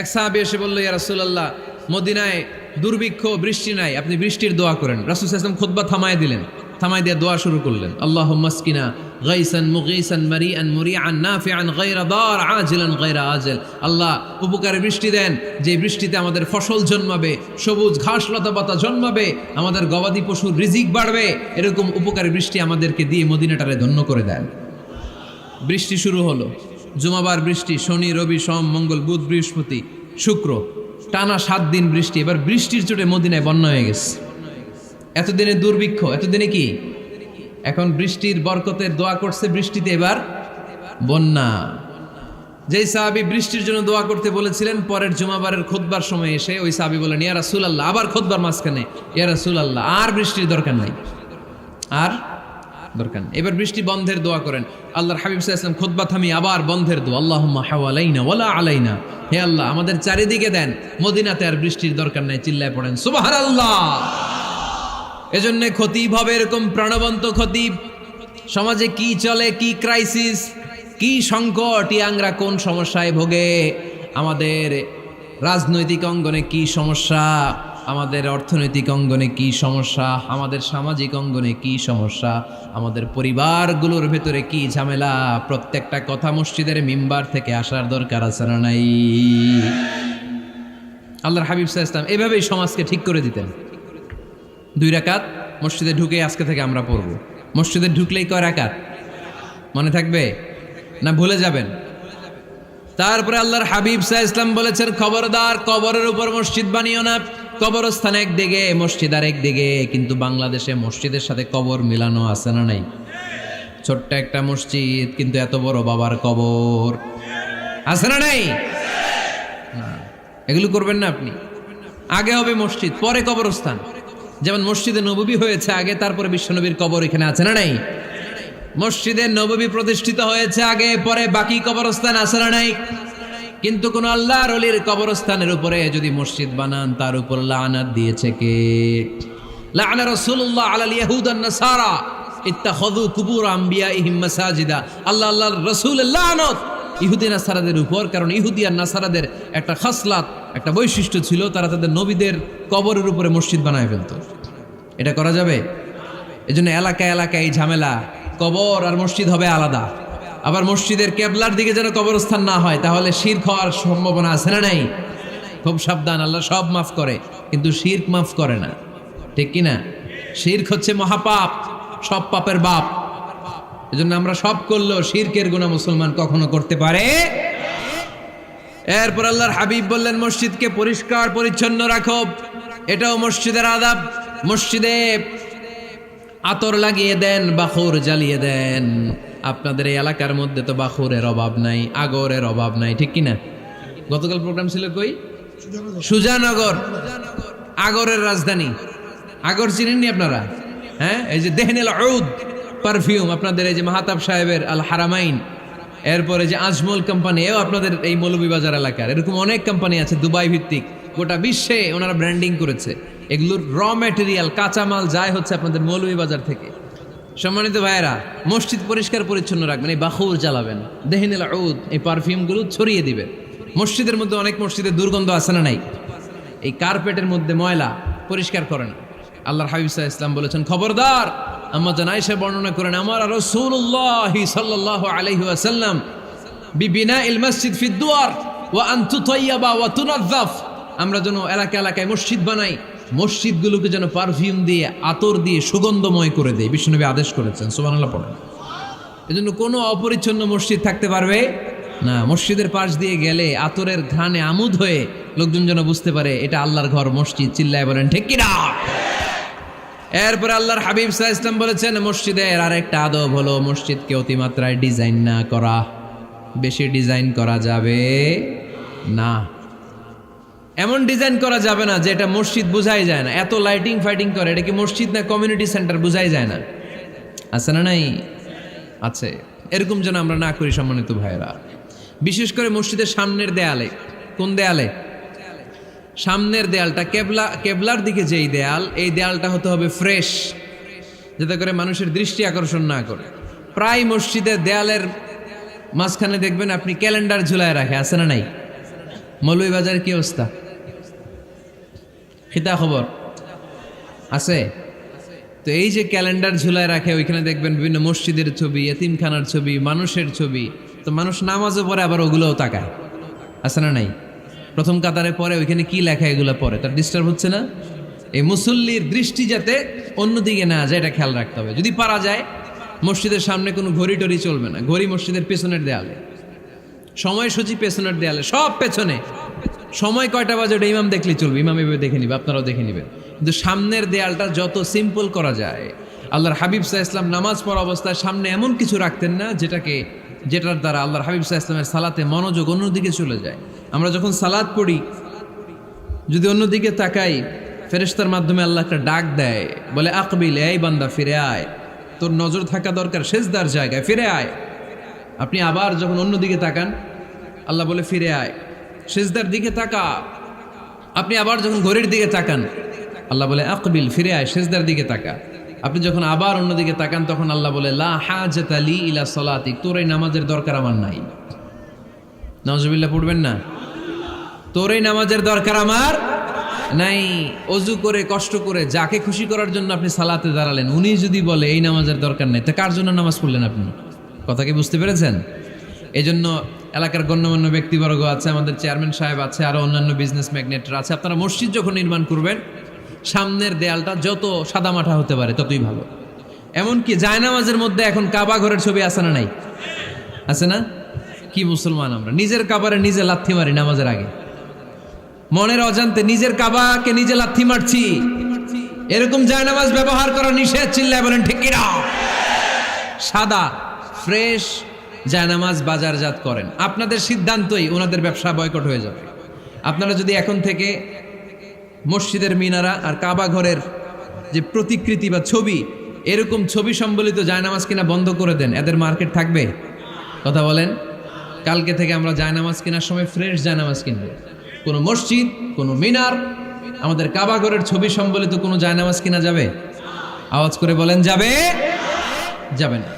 এক সাহাবী এসে বলল, ইয়া রাসূলুল্লাহ, মদিনায় দুর্ভিক্ষ, বৃষ্টি নাই, আপনি বৃষ্টির দোয়া করেন। রাসূল সাল্লাল্লাহু আলাইহি ওয়াসাল্লাম খুতবা থামায় দিলেন, থামায় দিয়ে দোয়া শুরু করলেন, আল্লাহুম্মা আসকিনা গাইসান মুগীসান মারিআন মুরিআন নাফিআন গায়রা দার আজিলান গায়রা আজল। আল্লাহ উপকারে বৃষ্টি দেন, যে বৃষ্টিতে আমাদের ফসল জন্মাবে, সবুজ ঘাস লতা পাতা জন্মাবে, আমাদের গবাদি পশুর রিজিক বাড়বে, এরকম উপকারী বৃষ্টি আমাদেরকে দিয়ে মদিনাটারে ধন্য করে দেন। বৃষ্টি শুরু হলো, জুমাবার বৃষ্টি, শনি রবি সোম মঙ্গল বুধ বৃহস্পতি শুক্র, টানা 7 দিন বৃষ্টি। এবার বৃষ্টির চোটে মদিনায় বন্যা হয়ে গেছে। এতদিনে দুর্ভিক্ষ, এতদিনে কি, এখন বৃষ্টির বরকতের দোয়া করছে, বৃষ্টিতে এবার বন্যা। যেই সাহাবী বৃষ্টির জন্য দোয়া করতে বলেছিলেন, পরের জুমাবারের খুতবার সময় এসে ওই সাহাবী বলেন, ইয়া রাসূলুল্লাহ, আবার খুতবার মাঝখানে, ইয়া রাসূলুল্লাহ, আর বৃষ্টির দরকার নাই, আর দরকার নেই, এবার বৃষ্টি বন্ধের দোয়া করেন। আল্লাহর হাবিব সাল্লাল্লাহু আলাইহি ওয়াসাল্লাম খুতবা থামিয়ে আবার বন্ধের দোয়া, আল্লাহুম্মা হাওয়ালাইনা ওয়ালা আলাইনা, হে আল্লাহ আমাদের চারিদিকে দেন, মদিনাতে আর বৃষ্টির দরকার নাই। চিল্লায় পড়েন সুবহানাল্লাহ। এজন্য খতিব হবে এরকম প্রাণবন্ত খতিব। সমাজে কি চলে, কি ক্রাইসিস, কি সংকট, ইয়াংরা কোন সমস্যায় ভোগে, আমাদের রাজনৈতিক অঙ্গনে কি সমস্যা, আমাদের অর্থনৈতিক অঙ্গনে কি সমস্যা, আমাদের সামাজিক অঙ্গনে কি সমস্যা, আমাদের পরিবারগুলোর ভেতরে কি ঝামেলা, প্রত্যেকটা কথা মসজিদের মিম্বার থেকে আসার দরকার আছে না নাই? আল্লাহর হাবিব সাল্লাল্লাহু আলাইহি ওয়াসাল্লাম এভাবেই সমাজকে ঠিক করে দিতেন। 2 রাকাত মসজিদে ঢুকে আজকে থেকে আমরা পড়ব। মসজিদে ঢুকলেই কয় রাকাত মনে থাকবে না ভুলে যাবেন? তারপরে আল্লাহর হাবিব সাল্লাল্লাহু আলাইহি ওয়াসাল্লাম বলেছেন, খবরদার কবরের উপর মসজিদ বানিও না। কবরস্থান একদিকে, মসজিদ আর একদিকে, কিন্তু বাংলাদেশে মসজিদের সাথে কবর মিলানো আছে না নাই? ছোট্ট একটা মসজিদ, কিন্তু এত বড় বাবার কবর আছে না নাই? এগুলো করবেন না আপনি। আগে হবে মসজিদ, পরে কবরস্থান। যেমন মসজিদে নববী হয়েছে আগে, তারপরে বিশ্বনবীর কবর এখানে আছে না নাই? মসজিদে নববী প্রতিষ্ঠিত হয়েছে আগে, পরে বাকি কবরস্থান আছে না নাই? কিন্তু কোন আল্লাহর ওলির কবরস্থানের উপরে যদি মসজিদ বানান, তার উপর লানাত দিয়েছে কে? লাআনা রাসূলুল্লাহ আলাল ইয়াহুদ ওয়ান নাসারা ইত্তাখাযু কুবুর আমবিয়াইহিম মাসাজিদা। আল্লাহর রাসূলের লানত ইহুদি নাসারাদের উপর, কারণ ইহুদি আর নাসারাদের একটা খাসলাত, একটা বৈশিষ্ট্য ছিল, তারা তাদের নবীদের কবরের উপরে মসজিদ বানায় ফেলতো। এটা করা যাবে? এজন্য এলাকায় এলাকায় এই ঝামেলা, কবর আর মসজিদ হবে আলাদা। আবার মসজিদের কেবলার দিকে যেন কবরস্থান না হয়, তাহলে শিরক হওয়ার সম্ভাবনা আছে না নাই? খুব সাবধান, আল্লাহ সব মাফ করে কিন্তু শিরক মাফ করে না, ঠিক কি না? শিরক হচ্ছে মহাপাপ, সব পাপের বাপ। এজন্য আমরা সব করলেও শিরকের গুনাহ মুসলমান কখনো করতে পারে। এরপর আল্লাহর হাবিব বললেন, মসজিদকে পরিষ্কার পরিচ্ছন্ন রাখো, এটাও মসজিদের আদাব। মসজিদে আতর লাগিয়ে দেন, বাখুর জ্বালিয়ে দেন। আপনাদের এই এলাকার মধ্যে তো বাখুরের অভাব নাই, আগরের অভাব নাই, ঠিক কিনা? গতকাল প্রোগ্রাম ছিল কই? সুজানগর, আগরের রাজধানী। আগর চিনেননি আপনারা? হ্যাঁ, এই যে দেহনেল উদ পারফিউম, আপনাদের এই যে মাহাতাব সাহেবের আল হারামাইন, এরপরে যে আজমল কোম্পানি, এও আপনাদের এই মৌলভীবাজার এলাকার। এরকম অনেক কোম্পানি আছে দুবাই ভিত্তিক, গোটা বিশ্বে ওনারা ব্র্যান্ডিং করেছে। এগুলোর র ম্যাটেরিয়াল, কাঁচামাল যায় হচ্ছে আপনাদের মৌলভীবাজার থেকে। সম্মানিত ভাইয়েরা, মসজিদ পরিষ্কার পরিচ্ছন্ন রাখবেন, এই বাখুর জ্বালাবেন, দেহনেল উদ, এই পারফিউমগুলো ছড়িয়ে দিবেন। মসজিদের মধ্যে অনেক মসজিদে দুর্গন্ধ আছে না নাই? এই কার্পেটের মধ্যে ময়লা, পরিষ্কার করেন। আল্লাহর হাবিব সাল্লাল্লাহু আলাইহি ওয়াসাল্লাম বলেছেন, খবরদার। আম্মা জান আয়েশা বর্ণনা করেন, আমার রাসূলুল্লাহ সাল্লাল্লাহু আলাইহি ওয়াসাল্লাম বিবিনাইল মসজিদ ফি দুয়ার, ওয়া আন তুতাইয়াবা ওয়া তুনাজ্জাফ, আমরা যেন এলাকা এলাকায় মসজিদ বানাই, মসজিদগুলোকে যেন পারফিউম দিয়ে আতর দিয়ে সুগন্ধময় করে দেয়। বিশ্বনবী আদেশ করেছেন, সুবহানাল্লাহ পড়েন। এজন্য কোনো অপরিচ্ছন্ন মসজিদ থাকতে পারবে না। মসজিদের পাশ দিয়ে গেলে আতরের ঘ্রাণে আমোদ হয়ে লোকজন যেন বুঝতে পারে এটা আল্লাহর ঘর, মসজিদ। চিল্লায় বলেন ঠিক কিনা? এরপরে আল্লাহর হাবিব সাল্লাল্লাহু আলাইহি ওয়াসাল্লাম বলেছেন মসজিদের আরেকটা আদব হলো মসজিদকে অতিমাত্রায় ডিজাইন না করা। বেশি ডিজাইন করা যাবে না। এমন ডিজাইন করা যাবে না যে এটা মসজিদ বোঝাই যায় না। এত লাইটিং ফাইটিং করে, এটা কি মসজিদ না কমিউনিটি সেন্টার বোঝাই যায় না। আছে না নাই? আছে। এরকম যেন আমরা না করি সম্মানিত ভাইয়েরা। বিশেষ করে মসজিদের সামনের দেয়ালে। কোন দেয়ালে? সামনের দেয়ালটা কেবলার দিকে যেই দেয়াল, এই দেয়ালটা হতে হবে ফ্রেশ, যাতে করে মানুষের দৃষ্টি আকর্ষণ না করে। প্রায় মসজিদের দেয়ালের মাঝখানে দেখবেন আপনি ক্যালেন্ডার ঝুলায় রাখে, আছে না নাই? মৌলভীবাজারের কি অবস্থা? খিতা খবর আছে? তো এই যে ক্যালেন্ডার ঝুলায় রাখে, ওইখানে দেখবেন বিভিন্ন মসজিদের ছবি, এতিমখানার ছবি, মানুষের ছবি। তো মানুষ নামাজও পড়ে, আবার ওগুলোও তাকায়, আছে না নাই? প্রথম কাতারে পরে ওইখানে কি লেখা এগুলো পরে, তার ডিস্টার্ব হচ্ছে না? এই মুসল্লির দৃষ্টি যাতে অন্যদিকে না যায়, এটা খেয়াল রাখতে হবে। যদি পারা যায় মসজিদের সামনে কোনো ঘড়ি টড়ি চলবে না। ঘড়ি মসজিদের পেছনের দেয়ালে, সময়সূচি পেছনের দেয়ালে, সব পেছনে। সময় কয়টা বাজে ওটা ইমাম দেখলেই চলবে, ইমাম এভাবে দেখে নিবে, আপনারাও দেখে নেবেন। কিন্তু সামনের দেয়ালটা যত সিম্পল করা যায়। আল্লাহর হাবিব সাল্লাল্লাহু আলাইহি ওয়াসাল্লাম নামাজ পড়া অবস্থায় সামনে এমন কিছু রাখতেন না যেটার দ্বারা আল্লাহর হাবিব সাল্লাল্লাহু আলাইহি ওয়াসাল্লামের সালাতে মনোযোগ অন্যদিকে চলে যায়। আমরা যখন সালাত পড়ি, যদি অন্যদিকে তাকাই, ফেরেশতার মাধ্যমে আল্লাহ একটা ডাক দেয়, বলে আকবিল, এই বান্দা ফিরে আয়, তোর নজর থাকা দরকার সেজদার জায়গায়, ফিরে আয়। আপনি আবার যখন অন্যদিকে তাকান, আল্লাহ বলে ফিরে আয়, সেজদার দিকে তাকা। আপনি আবার যখন ঘড়ির দিকে তাকান, আল্লাহ বলে আকবিল, ফিরে আয়, সেজদার দিকে তাকা। আপনি যখন আবার অন্যদিকে তাকান, তখন আল্লাহ বলে লা হাজাতা লি ইলা সালাতিক, তোর এই নামাজের দরকার আমার নাই। নাউজুবিল্লাহ পড়বেন না? তোর এই নামাজের দরকার আমার নাই। অজু করে কষ্ট করে যাকে খুশি করার জন্য আপনি সালাতে দাঁড়ালেন, উনি যদি বলে এই নামাজের দরকার নেই, তা কার জন্য নামাজ পড়লেন আপনি? কথা কি বুঝতে পেরেছেন? এই জন্য এলাকার গণ্যমান্য ব্যক্তিবর্গ আছে, আমাদের চেয়ারম্যান সাহেব আছে, আরো অন্যান্য বিজনেস ম্যাগনেটরা আছে। আপনারা মসজিদ যখন নির্মাণ করবেন, সামনের দেয়ালটা যত সাদামাটা হতে পারে ততই ভালো। এমনকি জায়নামাজের মধ্যে এখন কাবা ঘরের ছবি আছে না নাই? আছে না? কি মুসলমান আমরা! নিজের কাবারে নিজে লাথি মারি নামাজের আগে, মনের অজান্তে নিজের কাবাকে নিজে লাথি মারছি। এরকম জায়নামাজ ব্যবহার করা নিষেধ। চিল্লায় বলেন ঠিক কিনা? সাদা ফ্রেশ জায়নামাজ বাজারজাত করেন, আপনাদের সিদ্ধান্তই ওনাদের ব্যবসা বয়কট হয়ে যাবে। আপনারা যদি এখন থেকে মসজিদের মিনারা আর কাবা ঘরের যে প্রতিকৃতি বা ছবি, এরকম ছবি সম্বলিত জায়নামাজ কিনা বন্ধ করে দেন, এদের মার্কেট থাকবে? কথা বলেন। কালকে থেকে আমরা জায়নামাজ কেনার সময় ফ্রেশ জায়নামাজ কিনবো। কোনো মসজিদ, কোনো মিনার, আমাদের কাবা ঘরের ছবি সম্বলিত কোনো জায়নামাজ কিনা যাবে? আওয়াজ করে বলেন, যাবে? যাবে না।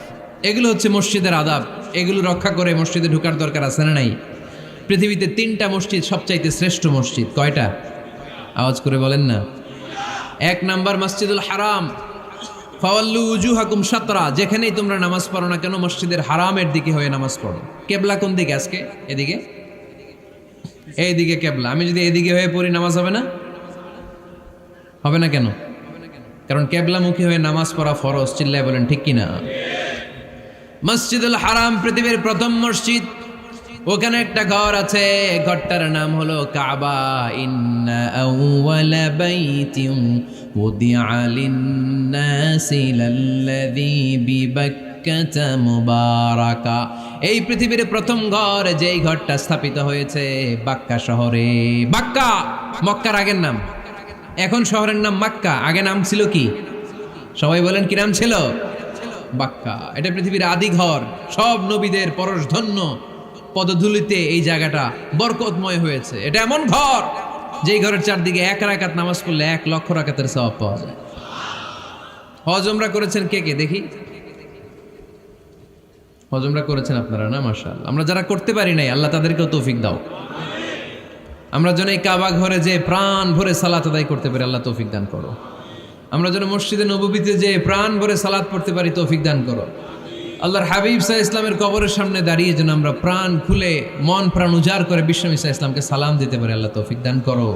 এগুলো হচ্ছে মসজিদের আদাব। এগুলো রক্ষা করে মসজিদে ঢোকার দরকার আছে না নাই? পৃথিবীতে 3টা মসজিদ সবচাইতে শ্রেষ্ঠ মসজিদ। কয়টা? আওয়াজ করে বলেন না। 1 নাম্বার মসজিদুল হারাম, ফাওয়াল্লু উজুহাকুম শাতরা। যেখানেই তোমরা নামাজ পড়ো না কেন, মসজিদের হারামের দিকে হয়ে নামাজ পড়ো। কেবলা কোন দিকে আজকে? এদিকে, এইদিকে কেবলা। আমি যদি এদিকে হয়ে পড়ি, নামাজ হবে না? হবে না কেন? কারণ কেবলামুখী হয়ে নামাজ পড়া ফরজ। চিল্লায় বলেন ঠিক কিনা? মসজিদুল হারাম পৃথিবীর প্রথম মসজিদ। ওখানে একটা ঘর আছে, ঘরটার নাম হলো কাবা। ইন্না আউওয়ালা বাইতিন উদিআ লিন-নাসি লাল্লাযী বিবাক্কাতা মুবারাকা। এই পৃথিবীর প্রথম ঘর, যেই ঘরটা স্থাপিত হয়েছে বাক্কা শহরে। বাক্কা মক্কার আগের নাম, এখন শহরের নাম মক্কা। আগে নাম ছিল কি? সবাই বলেন, কি নাম ছিল? বাক্কা। এটা পৃথিবীর আদি ঘর। সব নবীদের পরশধন্য পদধূলিতে এই জায়গাটা বরকতময় হয়েছে। এটা এমন ঘর, যেই ঘরের চারদিকে 1 রাকাত নামাজ পড়লে 1 লক্ষ রাকাতের সওয়াব পাওয়া যায়। হজ উমরা করেছেন কে কে দেখি? হজ উমরা করেছেন আপনারা না? মাশাআল্লাহ। আমরা যারা করতে পারি নাই, আল্লাহ তাদেরকেও তৌফিক দাও। আমরা যেন এই কাবা ঘরে যে প্রাণ ভরে সালাত আদায় করতে পারি, আল্লাহ তৌফিক দান করো। আমরা যেন মসজিদে নববীতে যে প্রাণ ভরে সালাত পড়তে পারি, তৌফিক দান করো। আল্লাহর হাবিব সাল্লাল্লাহু আলাইহি ইসলামের কবরের সামনে দাঁড়িয়ে যেন আমরা প্রাণ খুলে মন প্রাণ উজাড় করে বিশ্বনবী সাল্লাল্লাহু আলাইহি ইসলামকে সালাম দিতে পারি। আল্লাহ তৌফিক দান করো।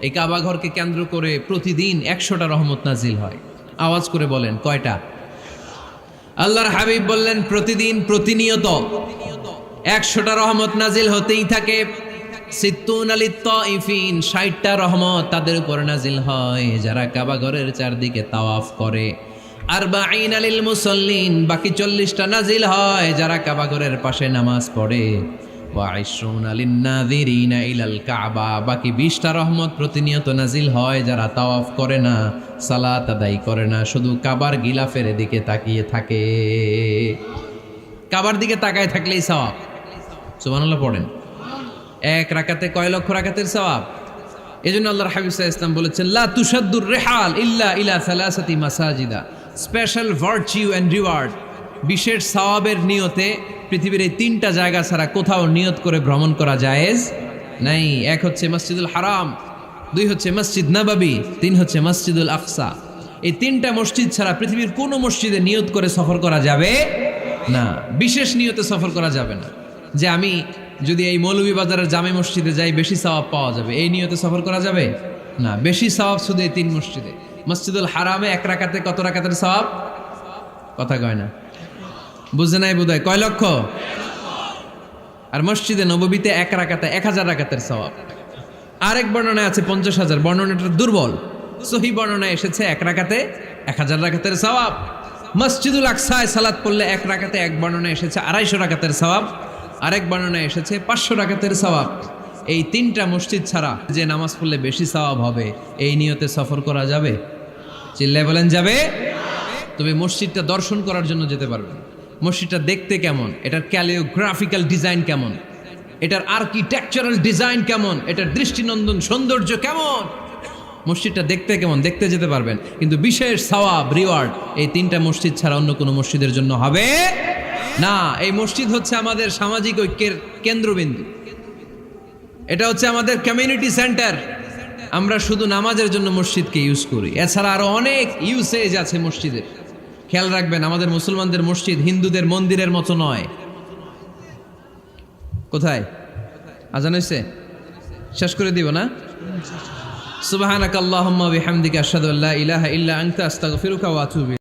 এই কাবা ঘরকে কেন্দ্র করে প্রতিদিন 100টা রহমত নাজিল হয়। আওয়াজ করে বলেন কয়টা? আল্লাহর হাবিব বললেন প্রতিদিন প্রতিনিয়ত 100টা রহমত নাজিল হতেই থাকে। সিত্তুন আলিত তাইফিন, 60টা রহমত তাদের উপর নাজিল হয় যারা কাবা ঘরের চারদিকে তাওয়াফ করে। আরবাঈন আলিল মুসাল্লিন, বাকি 40টা নাজিল হয় যারা কাবা ঘরের পাশে নামাজ পড়ে। ওয়া 20 আলিন নাযিরিনা ইলাল কাবা, বাকি 20টা রহমত প্রতিনিয়ত নাজিল হয় যারা তাওয়াফ করে না, সালাত আদায় করে না, শুধু কাবার গিলাফের দিকে তাকিয়ে থাকে। কাবার দিকে তাকায় থাকলেই সওয়াব। সুবহানাল্লাহ পড়েন। এক রাকাতে কয় লক্ষ রাকাতের সওয়াব। এজন্য আল্লাহর হাবিব সাল্লাল্লাহু আলাইহি ওয়াসাল্লাম বলেছেন লা তুশাদ্দুর রিহাল ইল্লা ইলা সালাসাতি মাসাজিদা, স্পেশাল ভার্চু এন্ড রিওয়ার্ড, বিশেষ সওয়াবের নিয়তে পৃথিবীর এই 3টা জায়গা ছাড়া কোথাও নিয়ত করে ভ্রমণ করা জায়েজ নাই। এক হচ্ছে মসজিদুল হারাম, 2 হচ্ছে মসজিদ নববী, 3 হচ্ছে মসজিদুল আকসা। এই 3টা মসজিদ ছাড়া পৃথিবীর কোনো মসজিদে নিয়ত করে সফর করা যাবে না। বিশেষ নিয়তে সফর করা যাবে না যে আমি যদি এই মৌলভীবাজারের জামে মসজিদে যাই বেশি সওয়াব পাওয়া যাবে, এই নিয়তে সফর করা যাবে না। বেশি সওয়াব শুধু এই 3 মসজিদে। মসজিদুল হারামে 1 রাকাতে কত রাকাতের সওয়াব? কথা কয় না, বুঝে নাই বোধহয়। কয় লক্ষ? আর মসজিদে নববীতে 1 রাকাতে 1000 রাকাতের সওয়াব। আরেক বর্ণনায় আছে 50,000, বর্ণনাটা দুর্বল। সহিহ বর্ণনায় এসেছে 1 রাকাতে 1000 রাকাতের সওয়াব। মসজিদুল আকসায় সালাত পড়লে 1 রাকাতে, এক বর্ণনায় এসেছে 250 রাকাতের সওয়াব, আরেক বর্ণনায় এসেছে 500 রাকাতের সওয়াব। এই 3টা মসজিদ ছাড়া যে নামাজ পড়লে বেশি সওয়াব হবে, এই নিয়তে সফর করা যাবে? চিল্লায় বলেন যাবে। তবে মসজিদটা দর্শন করার জন্য যেতে পারবেন। মসজিদটা দেখতে কেমন, এটার ক্যালিওগ্রাফিক্যাল ডিজাইন কেমন, এটার আর্কিটেকচারাল ডিজাইন কেমন, এটার দৃষ্টিনন্দন সৌন্দর্য কেমন, মসজিদটা দেখতে কেমন, দেখতে যেতে পারবেন। কিন্তু বিশেষ সওয়াব রিওয়ার্ড এই 3টা মসজিদ ছাড়া অন্য কোনো মসজিদের জন্য হবে না। এই মসজিদ হচ্ছে আমাদের সামাজিক ঐক্যের কেন্দ্রবিন্দু, এটা হচ্ছে আমাদের কমিউনিটি সেন্টার। আমরা শুধু নামাজের জন্য মসজিদকে ইউজ করি, এছাড়া আরো অনেক ইউসেজ আছে মসজিদের। খেয়াল রাখবেন, আমাদের মুসলমানদের মসজিদ হিন্দুদের মন্দিরের মতো নয়। কোথায় আজান হইছে? শেষ করে দিব না? সুবহানাকাল্লাহুম্মা ওয়া বিহামদিকা আশহাদু আল্লা ইলাহা ইল্লা আনতা আস্তাগফিরুকা ওয়া আতুবু